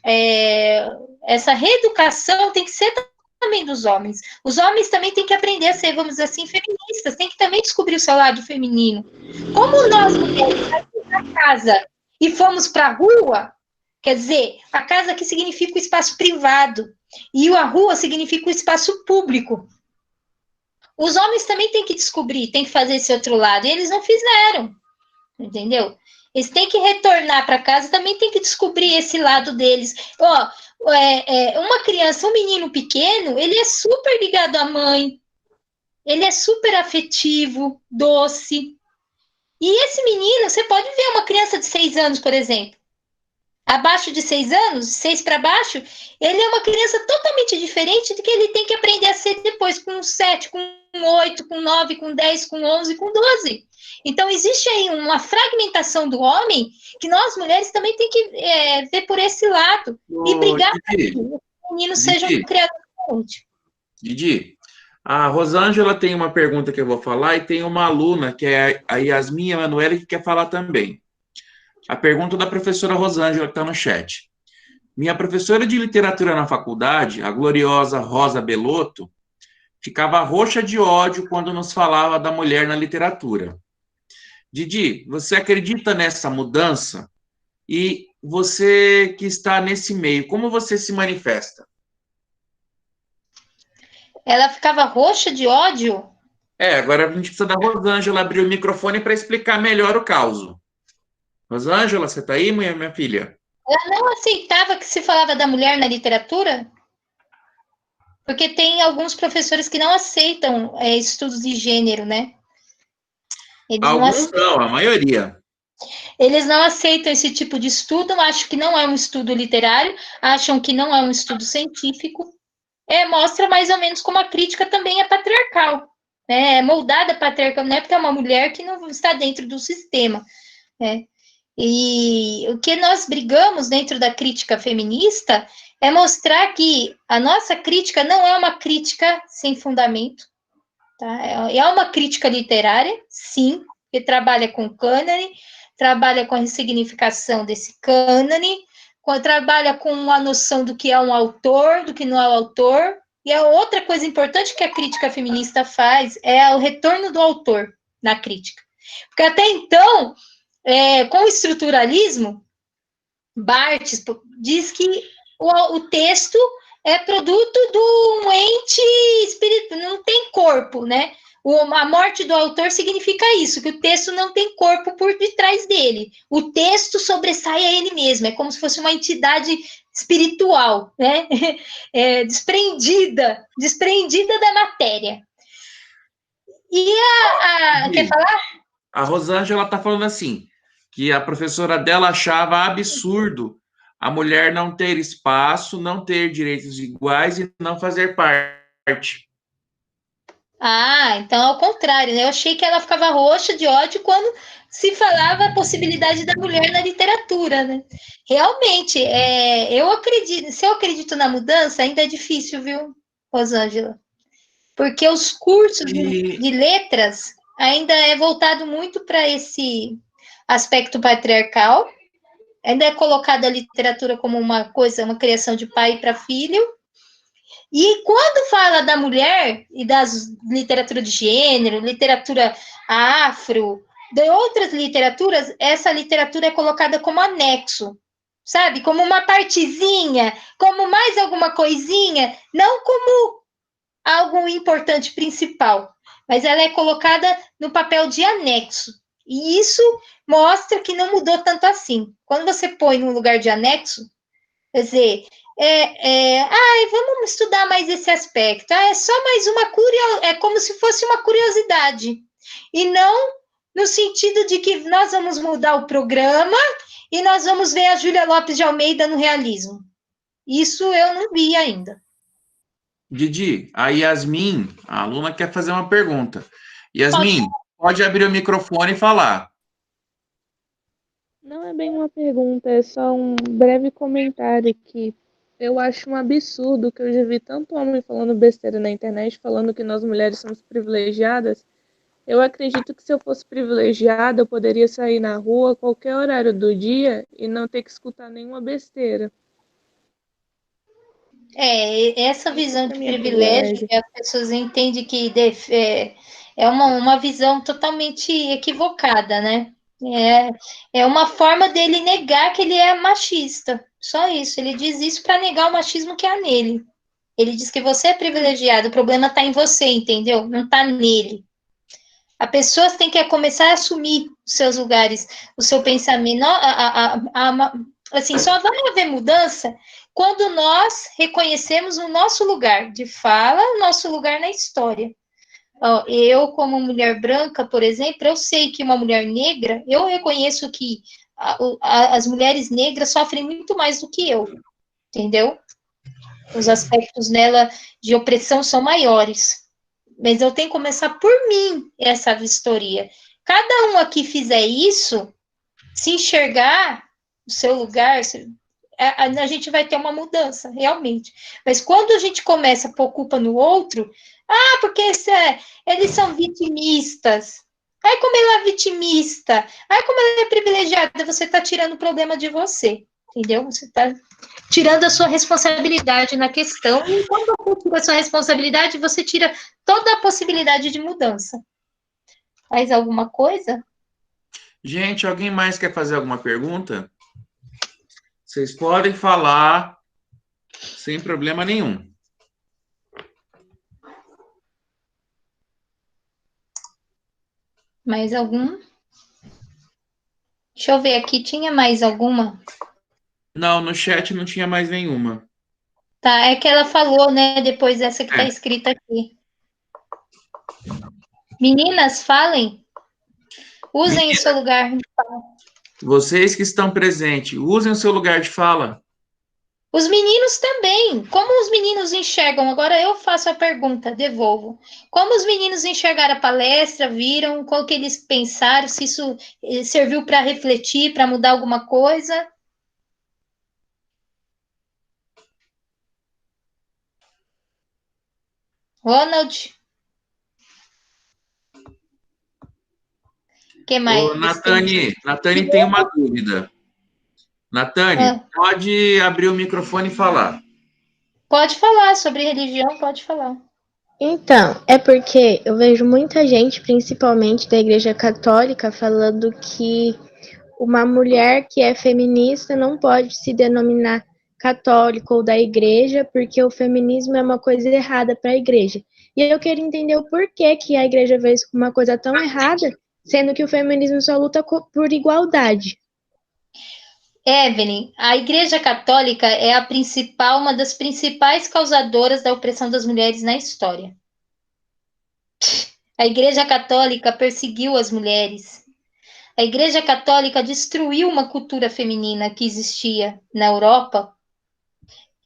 essa reeducação tem que ser também dos homens. Os homens também têm que aprender a ser, vamos dizer assim, feministas, tem que também descobrir o seu lado feminino. Como nós mulheres saímos da casa e fomos para a rua, quer dizer, a casa aqui significa o espaço privado e a rua significa o espaço público. Os homens também têm que descobrir, têm que fazer esse outro lado, e eles não fizeram, entendeu? Eles têm que retornar para casa, também têm que descobrir esse lado deles. Uma criança, um menino pequeno, ele é super ligado à mãe, ele é super afetivo, doce. E esse menino, você pode ver uma criança de 6 anos, por exemplo, abaixo de 6 anos, 6 para baixo, ele é uma criança totalmente diferente do que ele tem que aprender a ser depois, com 7, com 8, com 9, com 10, com 11, com 12. Então, existe aí uma fragmentação do homem que nós, mulheres, também tem que ver por esse lado e brigar para que os meninos sejam criados diferente. Didi, a Rosângela tem uma pergunta que eu vou falar e tem uma aluna, que é a Yasmin Emanuele, que quer falar também. A pergunta da professora Rosângela, que está no chat. Minha professora de literatura na faculdade, a gloriosa Rosa Belotto, ficava roxa de ódio quando nos falava da mulher na literatura. Didi, você acredita nessa mudança? E você que está nesse meio, como você se manifesta? Ela ficava roxa de ódio? Agora a gente precisa da Rosângela abrir o microfone para explicar melhor o caso. Rosângela, você está aí, minha filha? Ela não aceitava que se falava da mulher na literatura? Porque tem alguns professores que não aceitam estudos de gênero, né? Alguns não, a maioria. Eles não aceitam esse tipo de estudo, acham que não é um estudo literário, acham que não é um estudo científico. Mostra mais ou menos como a crítica também é patriarcal. Né? É moldada patriarcal, não é porque é uma mulher que não está dentro do sistema. Né? E o que nós brigamos dentro da crítica feminista é mostrar que a nossa crítica não é uma crítica sem fundamento. Tá? É uma crítica literária, sim, que trabalha com cânone, trabalha com a ressignificação desse cânone, trabalha com a noção do que é um autor, do que não é o autor. E a outra coisa importante que a crítica feminista faz é o retorno do autor na crítica. Porque até então, com o estruturalismo, Barthes diz que o texto é produto de um ente espiritual, não tem corpo, né? A morte do autor significa isso, que o texto não tem corpo por detrás dele. O texto sobressai a ele mesmo, é como se fosse uma entidade espiritual, né? Desprendida da matéria. E quer falar? A Rosângela está falando assim, que a professora dela achava absurdo a mulher não ter espaço, não ter direitos iguais e não fazer parte. Então ao contrário, né? Eu achei que ela ficava roxa de ódio quando se falava a possibilidade da mulher na literatura, né? Realmente, se eu acredito na mudança, ainda é difícil, viu, Rosângela? Porque os cursos de letras ainda é voltado muito para esse aspecto patriarcal, ainda é colocada a literatura como uma coisa, uma criação de pai para filho. E quando fala da mulher e das literatura de gênero, literatura afro, de outras literaturas, essa literatura é colocada como anexo, sabe? Como uma partezinha, como mais alguma coisinha, não como algo importante principal, mas ela é colocada no papel de anexo. E isso mostra que não mudou tanto assim. Quando você põe no lugar de anexo, quer dizer, vamos estudar mais esse aspecto. É só mais é como se fosse uma curiosidade. E não no sentido de que nós vamos mudar o programa e nós vamos ver a Júlia Lopes de Almeida no realismo. Isso eu não vi ainda. Didi, a Yasmin, a aluna quer fazer uma pergunta. Yasmin, pode abrir o microfone e falar. Não é bem uma pergunta, é só um breve comentário que eu acho um absurdo que eu já vi tanto homem falando besteira na internet, falando que nós mulheres somos privilegiadas. Eu acredito que se eu fosse privilegiada, eu poderia sair na rua a qualquer horário do dia e não ter que escutar nenhuma besteira. Essa visão Esse é de o meu privilégio privilégio. que as pessoas entendem que é uma visão totalmente equivocada, né? É uma forma dele negar que ele é machista. Só isso. Ele diz isso para negar o machismo que há nele. Ele diz que você é privilegiado, o problema está em você, entendeu? Não está nele. A pessoa tem que começar a assumir os seus lugares, o seu pensamento. Assim, só vai haver mudança quando nós reconhecemos o nosso lugar de fala, o nosso lugar na história. Eu, como mulher branca, por exemplo, eu sei que uma mulher negra, eu reconheço que as mulheres negras sofrem muito mais do que eu, entendeu? Os aspectos nela de opressão são maiores. Mas eu tenho que começar por mim essa vistoria. Cada um aqui fizer isso, se enxergar o seu lugar, a gente vai ter uma mudança, realmente. Mas quando a gente começa a pôr culpa no outro, porque eles são vitimistas. Ai, como ela é vitimista. Ai, como ela é privilegiada. Você está tirando o problema de você, entendeu? Você está tirando a sua responsabilidade na questão. E quando você tira a sua responsabilidade, você tira toda a possibilidade de mudança. Faz alguma coisa? Gente, alguém mais quer fazer alguma pergunta? Vocês podem falar sem problema nenhum. Mais algum? Deixa eu ver aqui, tinha mais alguma? Não, no chat não tinha mais nenhuma. Tá, é que ela falou, né, depois dessa que tá escrita aqui. Meninas, falem. Usem o seu lugar de fala. Vocês que estão presentes, usem o seu lugar de fala. Os meninos também. Como os meninos enxergam? Agora eu faço a pergunta, devolvo. Como os meninos enxergaram a palestra, viram, qual que eles pensaram, se isso serviu para refletir, para mudar alguma coisa? Ronald? O que mais? Ô, Natane tem uma dúvida. Natane, pode abrir o microfone e falar. Pode falar sobre religião, pode falar. Então, é porque eu vejo muita gente, principalmente da Igreja Católica, falando que uma mulher que é feminista não pode se denominar católica ou da igreja, porque o feminismo é uma coisa errada para a igreja. E eu queria entender o porquê que a igreja vê isso como uma coisa tão errada, sendo que o feminismo só luta por igualdade. Evelyn, a Igreja Católica é uma das principais causadoras da opressão das mulheres na história. A Igreja Católica perseguiu as mulheres. A Igreja Católica destruiu uma cultura feminina que existia na Europa,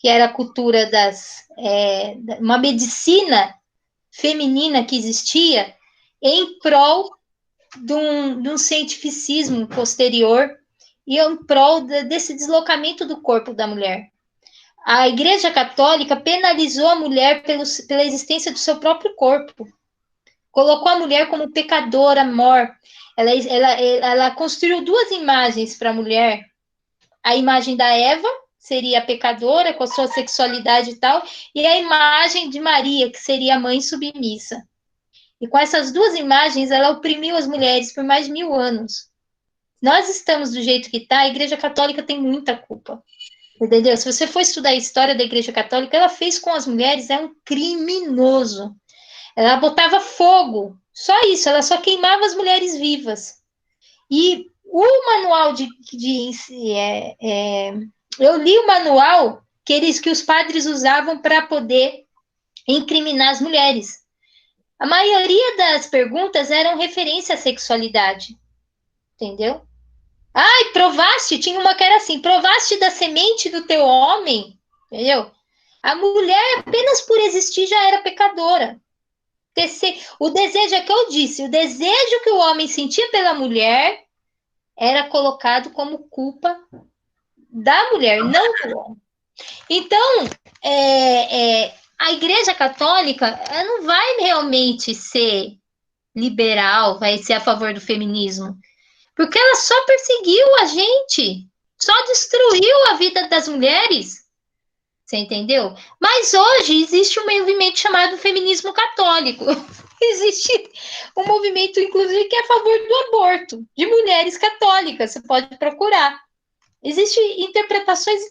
que era a cultura uma medicina feminina que existia em prol de um cientificismo posterior e em prol desse deslocamento do corpo da mulher. A Igreja Católica penalizou a mulher pela existência do seu próprio corpo. Colocou a mulher como pecadora, morta. Ela construiu duas imagens para a mulher. A imagem da Eva, seria a pecadora, com a sua sexualidade e tal, e a imagem de Maria, que seria a mãe submissa. E com essas duas imagens, ela oprimiu as mulheres por mais de 1000 anos. Nós estamos do jeito que está, a Igreja Católica tem muita culpa. Entendeu? Se você for estudar a história da Igreja Católica, ela fez com as mulheres, é um criminoso. Ela botava fogo, só isso, ela só queimava as mulheres vivas. E o manual eu li o manual que os padres usavam para poder incriminar as mulheres. A maioria das perguntas eram referência à sexualidade. Entendeu? Ai, provaste, tinha uma que era assim, provaste da semente do teu homem, entendeu? A mulher, apenas por existir, já era pecadora. O desejo, é que eu disse, o desejo que o homem sentia pela mulher era colocado como culpa da mulher, não do homem. Então, a Igreja Católica não vai realmente ser liberal, vai ser a favor do feminismo, porque ela só perseguiu a gente, só destruiu a vida das mulheres, você entendeu? Mas hoje existe um movimento chamado feminismo católico. Existe um movimento, inclusive, que é a favor do aborto, de mulheres católicas, você pode procurar. Existem interpretações,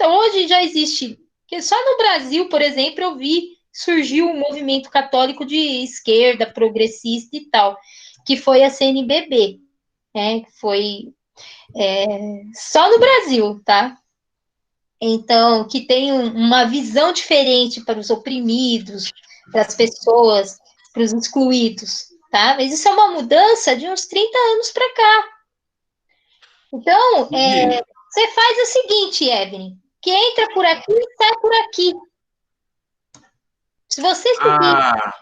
hoje já existe, que só no Brasil, por exemplo, eu vi, surgiu um movimento católico de esquerda, progressista e tal, que foi a CNBB, né, foi só no Brasil, tá? Então, que tem uma visão diferente para os oprimidos, para as pessoas, para os excluídos, tá? Mas isso é uma mudança de uns 30 anos para cá. Então, você faz o seguinte, Evelyn, que entra por aqui e sai por aqui. Se você seguir,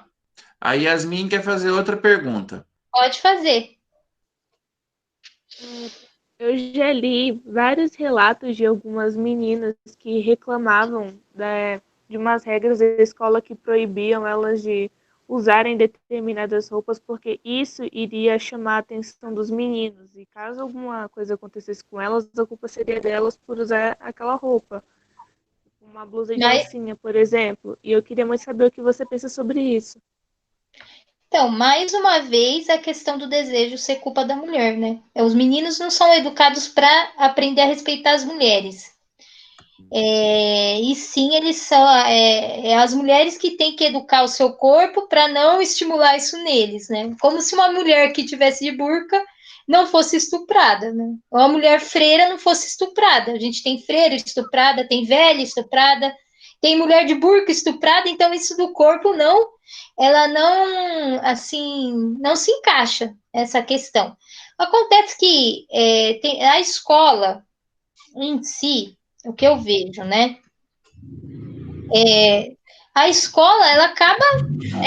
A Yasmin quer fazer outra pergunta. pode fazer. Eu já li vários relatos de algumas meninas que reclamavam de umas regras da escola que proibiam elas de usarem determinadas roupas porque isso iria chamar a atenção dos meninos. E caso alguma coisa acontecesse com elas, a culpa seria delas por usar aquela roupa. Uma blusa de alcinha, por exemplo. E eu queria muito saber o que você pensa sobre isso. Então, mais uma vez, a questão do desejo ser culpa da mulher, né? Os meninos não são educados para aprender a respeitar as mulheres. E sim, eles são as mulheres que têm que educar o seu corpo para não estimular isso neles, né? Como se uma mulher que tivesse de burca não fosse estuprada, né? Ou uma mulher freira não fosse estuprada. A gente tem freira estuprada, tem velha estuprada, tem mulher de burca estuprada, então isso do corpo ela não, assim, não se encaixa, essa questão. Acontece que a escola em si, o que eu vejo, né? A escola, ela acaba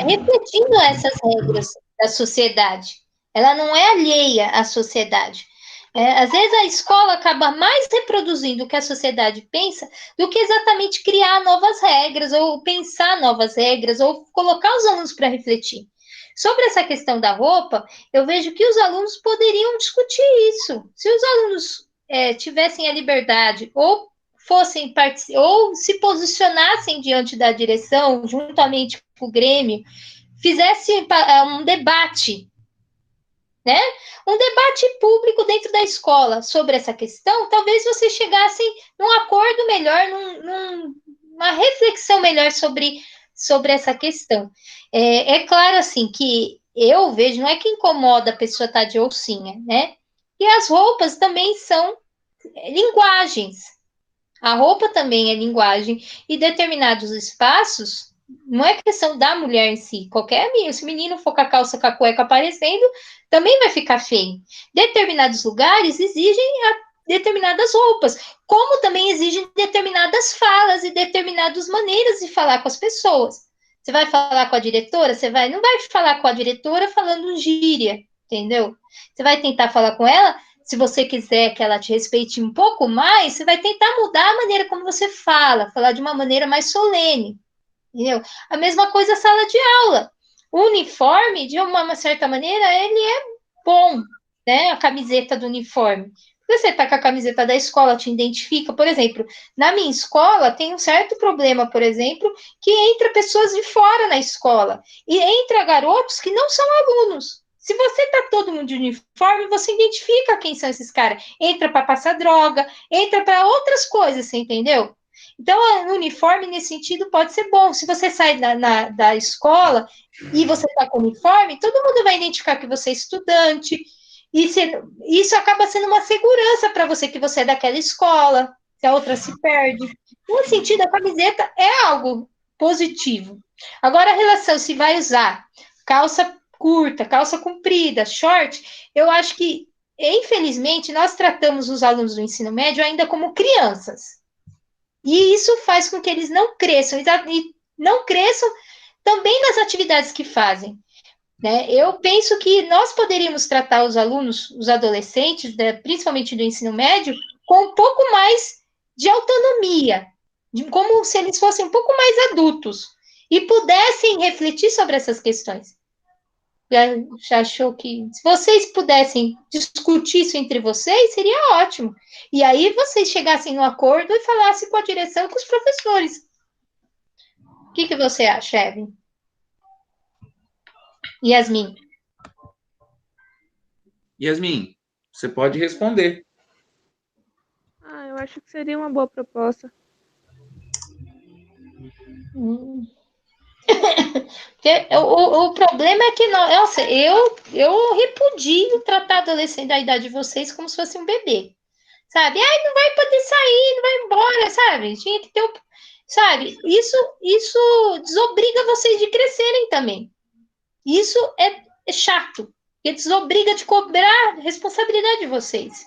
repetindo essas regras da sociedade. Ela não é alheia à sociedade. Às vezes a escola acaba mais reproduzindo o que a sociedade pensa do que exatamente criar novas regras, ou pensar novas regras, ou colocar os alunos para refletir. Sobre essa questão da roupa, eu vejo que os alunos poderiam discutir isso. Se os alunos tivessem a liberdade, ou se posicionassem diante da direção, juntamente com o Grêmio, fizesse um debate, né? Um debate público dentro da escola sobre essa questão, talvez vocês chegassem num acordo melhor, numa reflexão melhor sobre essa questão. É claro, assim, que eu vejo, não é que incomoda a pessoa estar de alcinha, né? E as roupas também são linguagens. A roupa também é linguagem, e determinados espaços, não é questão da mulher em si, se o menino for com a calça com a cueca aparecendo, também vai ficar feio. Determinados lugares exigem determinadas roupas, como também exigem determinadas falas e determinadas maneiras de falar com as pessoas. Você vai falar com a diretora, não vai falar com a diretora falando gíria, entendeu? Você vai tentar falar com ela. Se você quiser que ela te respeite um pouco mais, você vai tentar mudar a maneira como você falar de uma maneira mais solene, entendeu? A mesma coisa a sala de aula. O uniforme, de uma certa maneira, ele é bom, né? A camiseta do uniforme. Você tá com a camiseta da escola, te identifica. Por exemplo, na minha escola tem um certo problema, por exemplo, que entra pessoas de fora na escola e entra garotos que não são alunos. Se você tá todo mundo de uniforme, você identifica quem são esses caras. Entra para passar droga, entra para outras coisas, você entendeu? Então, o uniforme, nesse sentido, pode ser bom. Se você sai da escola e você está com uniforme, todo mundo vai identificar que você é estudante. E isso acaba sendo uma segurança para você, que você é daquela escola, se a outra se perde. Nesse sentido, a camiseta é algo positivo. Agora, a relação se vai usar calça curta, calça comprida, short, eu acho que, infelizmente, nós tratamos os alunos do ensino médio ainda como crianças. E isso faz com que eles não cresçam, e não cresçam também nas atividades que fazem. Né? Eu penso que nós poderíamos tratar os alunos, os adolescentes, principalmente do ensino médio, com um pouco mais de autonomia, como se eles fossem um pouco mais adultos e pudessem refletir sobre essas questões. Já achou que se vocês pudessem discutir isso entre vocês, seria ótimo. E aí vocês chegassem no acordo e falassem com a direção e com os professores. O que você acha, Evelyn? Yasmin? Yasmin, você pode responder. Eu acho que seria uma boa proposta. O problema é que nossa, eu repudio tratar adolescente da idade de vocês como se fosse um bebê. Sabe? Ai, não vai poder sair, não vai embora, sabe? Tinha que ter sabe? Isso desobriga vocês de crescerem também. Isso é chato, porque desobriga de cobrar responsabilidade de vocês.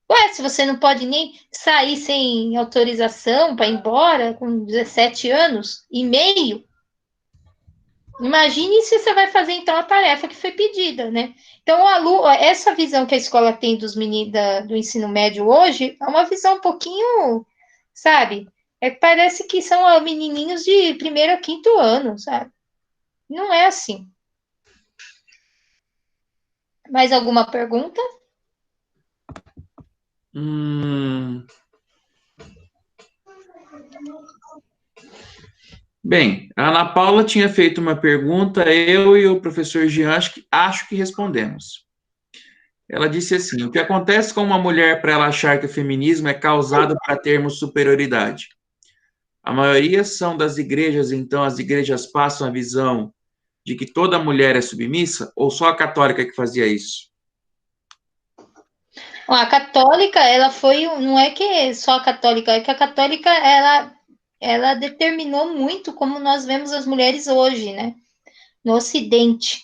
Ué, se você não pode nem sair sem autorização para ir embora com 17 anos e meio, imagine se você vai fazer, então, a tarefa que foi pedida, né? Então, essa visão que a escola tem dos meninos do ensino médio hoje é uma visão um pouquinho, sabe? Parece que são menininhos de primeiro a quinto ano, sabe? Não é assim. Mais alguma pergunta? Bem, a Ana Paula tinha feito uma pergunta, eu e o professor Jean acho que respondemos. Ela disse assim: o que acontece com uma mulher para ela achar que o feminismo é causado para termos superioridade? A maioria são das igrejas, então as igrejas passam a visão de que toda mulher é submissa, ou só a católica que fazia isso? A católica, ela foi, não é que só a católica, é que a católica, ela determinou muito como nós vemos as mulheres hoje, né? No Ocidente,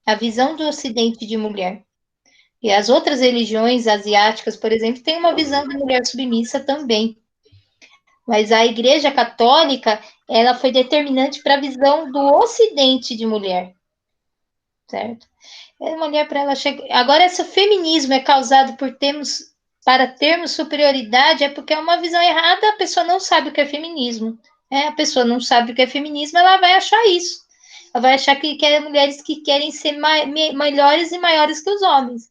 a visão do Ocidente de mulher. E as outras religiões asiáticas, por exemplo, têm uma visão de mulher submissa também. Mas a Igreja Católica, ela foi determinante para a visão do Ocidente de mulher. Certo? A mulher para ela chegar. Agora, esse feminismo é causado para termos superioridade, é porque é uma visão errada, a pessoa não sabe o que é feminismo. A pessoa não sabe o que é feminismo, ela vai achar isso. Ela vai achar que quer mulheres que querem ser melhores e maiores que os homens.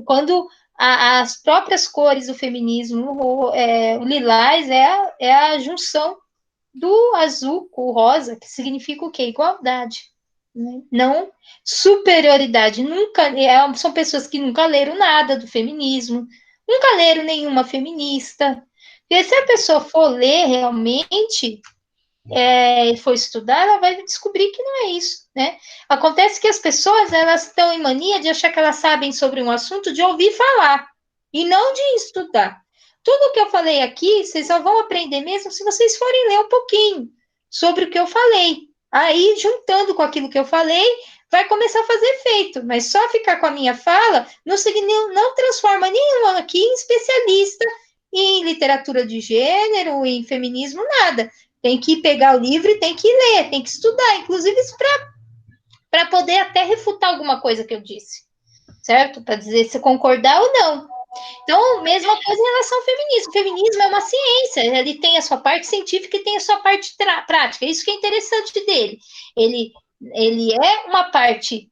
Quando as próprias cores do feminismo, o lilás é a junção do azul com o rosa, que significa o quê? Igualdade. Né? Não superioridade. São pessoas que nunca leram nada do feminismo, nunca leram nenhuma feminista. E se a pessoa for ler realmente, for estudar, ela vai descobrir que não é isso, né? Acontece que as pessoas, elas estão em mania de achar que elas sabem sobre um assunto de ouvir falar, e não de estudar. Tudo que eu falei aqui, vocês só vão aprender mesmo se vocês forem ler um pouquinho sobre o que eu falei. Aí, juntando com aquilo que eu falei, vai começar a fazer efeito, mas só ficar com a minha fala não transforma nenhuma aqui em especialista em literatura de gênero, em feminismo, nada. Tem que pegar o livro e tem que ler, tem que estudar, inclusive para poder até refutar alguma coisa que eu disse, certo? Para dizer se concordar ou não. Então, mesma coisa em relação ao feminismo. O feminismo é uma ciência, ele tem a sua parte científica e tem a sua parte prática. Isso que é interessante dele. Ele é uma parte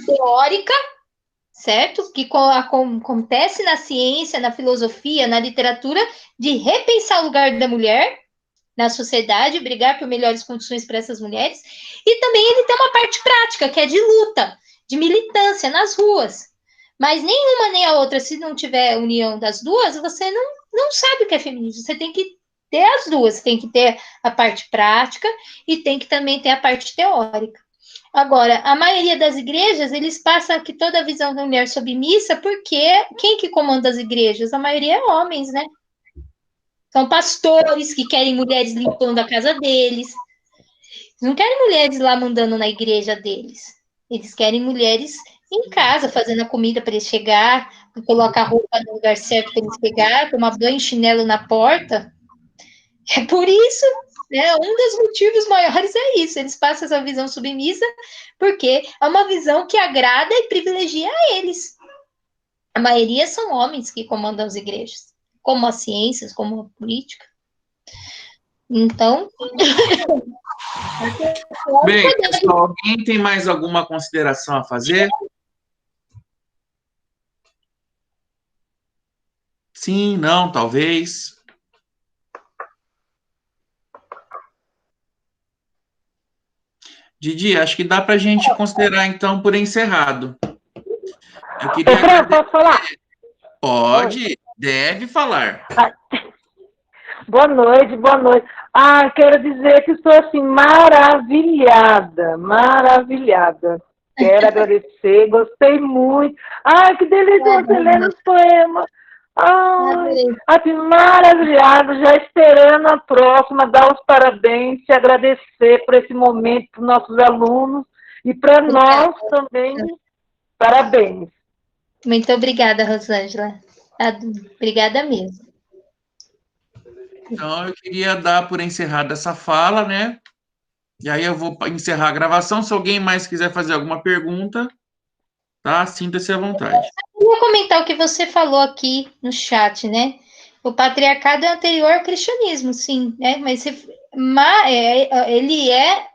teórica, certo? Que acontece na ciência, na filosofia, na literatura, de repensar o lugar da mulher na sociedade, brigar por melhores condições para essas mulheres. E também ele tem uma parte prática, que é de luta, de militância nas ruas. Mas nenhuma nem a outra, se não tiver união das duas, você não sabe o que é feminismo. Você tem que ter as duas. Você tem que ter a parte prática e tem que também ter a parte teórica. Agora, a maioria das igrejas, eles passam que toda a visão da mulher submissa, porque quem que comanda as igrejas? A maioria é homens, né? São pastores que querem mulheres limpando a casa deles. Eles não querem mulheres lá mandando na igreja deles. Eles querem mulheres em casa, fazendo a comida para eles chegar, colocar a roupa no lugar certo para eles pegar, tomar banho, chinelo na porta. É por isso, né, um dos motivos maiores é isso, eles passam essa visão submissa, porque é uma visão que agrada e privilegia a eles. A maioria são homens que comandam as igrejas, como as ciências, como a política. Então, Bem, pessoal, alguém tem mais alguma consideração a fazer? Sim, não, talvez. Didi, acho que dá para a gente considerar, então, por encerrado. Eu queria Fran, posso falar? Pode, deve falar. Boa noite, boa noite. Ah, quero dizer que estou, assim, maravilhada, maravilhada. Quero agradecer, gostei muito. Ai, que delícia você lendo os poemas. Ai, assim, maravilhada, já esperando a próxima, dar os parabéns, te agradecer por esse momento para os nossos alunos e para nós também, parabéns. Muito obrigada, Rosângela. Obrigada mesmo. Então, eu queria dar por encerrada essa fala, né? E aí eu vou encerrar a gravação. Se alguém mais quiser fazer alguma pergunta, tá? Sinta-se à vontade. Eu vou comentar o que você falou aqui no chat, né? O patriarcado é anterior ao cristianismo, sim, né? Mas ele é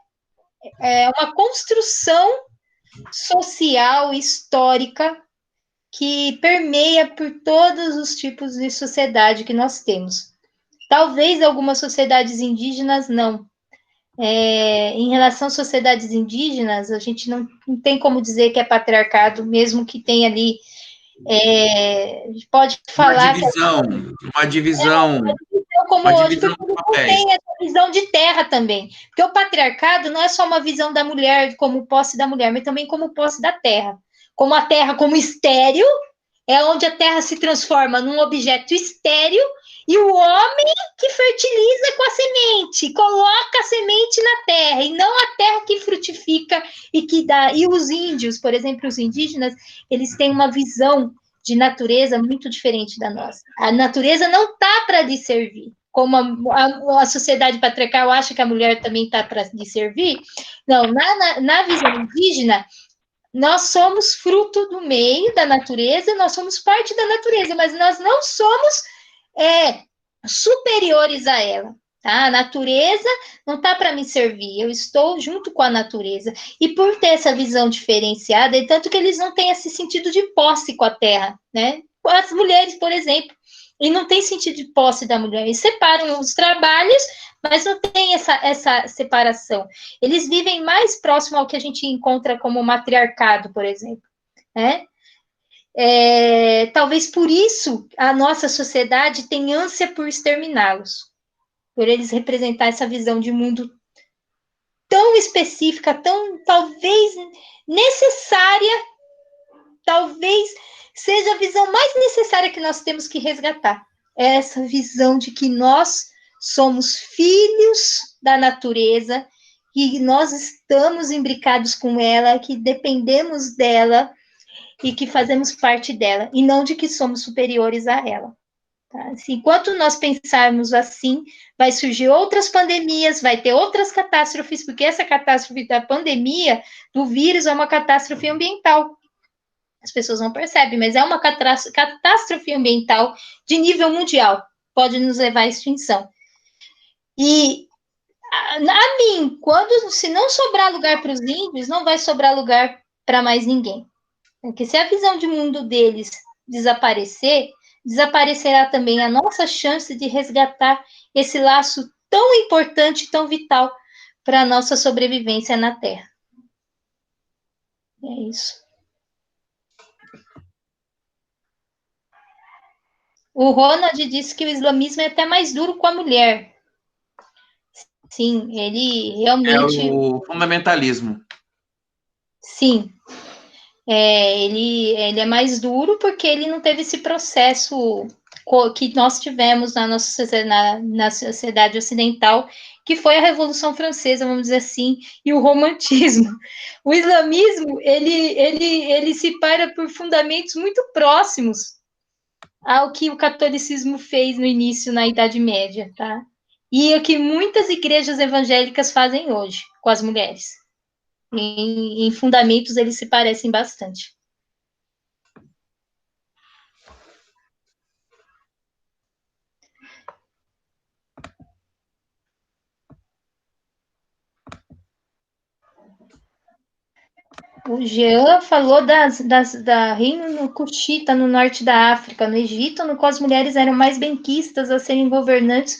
uma construção social, histórica, que permeia por todos os tipos de sociedade que nós temos. Talvez algumas sociedades indígenas não. Em relação às sociedades indígenas, a gente não tem como dizer que é patriarcado, mesmo que tenha ali. A gente pode falar. Uma divisão Como hoje, de porque papéis. tem essa visão de terra também. Porque o patriarcado não é só uma visão da mulher como posse da mulher, mas também como posse da terra. Como a terra como estéril, é onde a terra se transforma num objeto estéril, e o homem que fertiliza com a semente, coloca a semente na terra, e não a terra que frutifica e que dá. E os índios, por exemplo, os indígenas, eles têm uma visão de natureza muito diferente da nossa. A natureza não está para lhe servir. Como a sociedade patriarcal acha que a mulher também está para lhe servir. Não, na visão indígena, nós somos fruto do meio da natureza, nós somos parte da natureza, mas nós não somos superiores a ela. Tá? A natureza não está para me servir, eu estou junto com a natureza. E por ter essa visão diferenciada, é tanto que eles não têm esse sentido de posse com a terra, né? As mulheres, por exemplo, e não tem sentido de posse da mulher. Eles separam os trabalhos, mas não tem essa separação. Eles vivem mais próximo ao que a gente encontra como matriarcado, por exemplo, né? Talvez por isso a nossa sociedade tem ânsia por exterminá-los, por eles representar essa visão de mundo tão específica, tão, talvez, necessária, talvez seja a visão mais necessária que nós temos que resgatar. É essa visão de que nós somos filhos da natureza, que nós estamos imbricados com ela, que dependemos dela e que fazemos parte dela, e não de que somos superiores a ela. Tá? Enquanto nós pensarmos assim, vai surgir outras pandemias, vai ter outras catástrofes, porque essa catástrofe da pandemia, do vírus, é uma catástrofe ambiental. As pessoas não percebem, mas é uma catástrofe ambiental de nível mundial, pode nos levar à extinção. E, a mim, se não sobrar lugar para os índios, não vai sobrar lugar para mais ninguém. Porque se a visão de mundo deles desaparecer, desaparecerá também a nossa chance de resgatar esse laço tão importante, tão vital para a nossa sobrevivência na Terra. É isso. O Ronald disse que o islamismo é até mais duro com a mulher. Sim, ele realmente... É o fundamentalismo. Sim. Ele é mais duro porque ele não teve esse processo que nós tivemos na sociedade ocidental, que foi a Revolução Francesa, vamos dizer assim, e o romantismo. O islamismo, ele se para por fundamentos muito próximos ao que o catolicismo fez no início, na Idade Média, tá? e o que muitas igrejas evangélicas fazem hoje com as mulheres. Em fundamentos, eles se parecem bastante. O Jean falou da reino Cuxita, no norte da África. No Egito, no qual as mulheres eram mais benquistas a serem governantes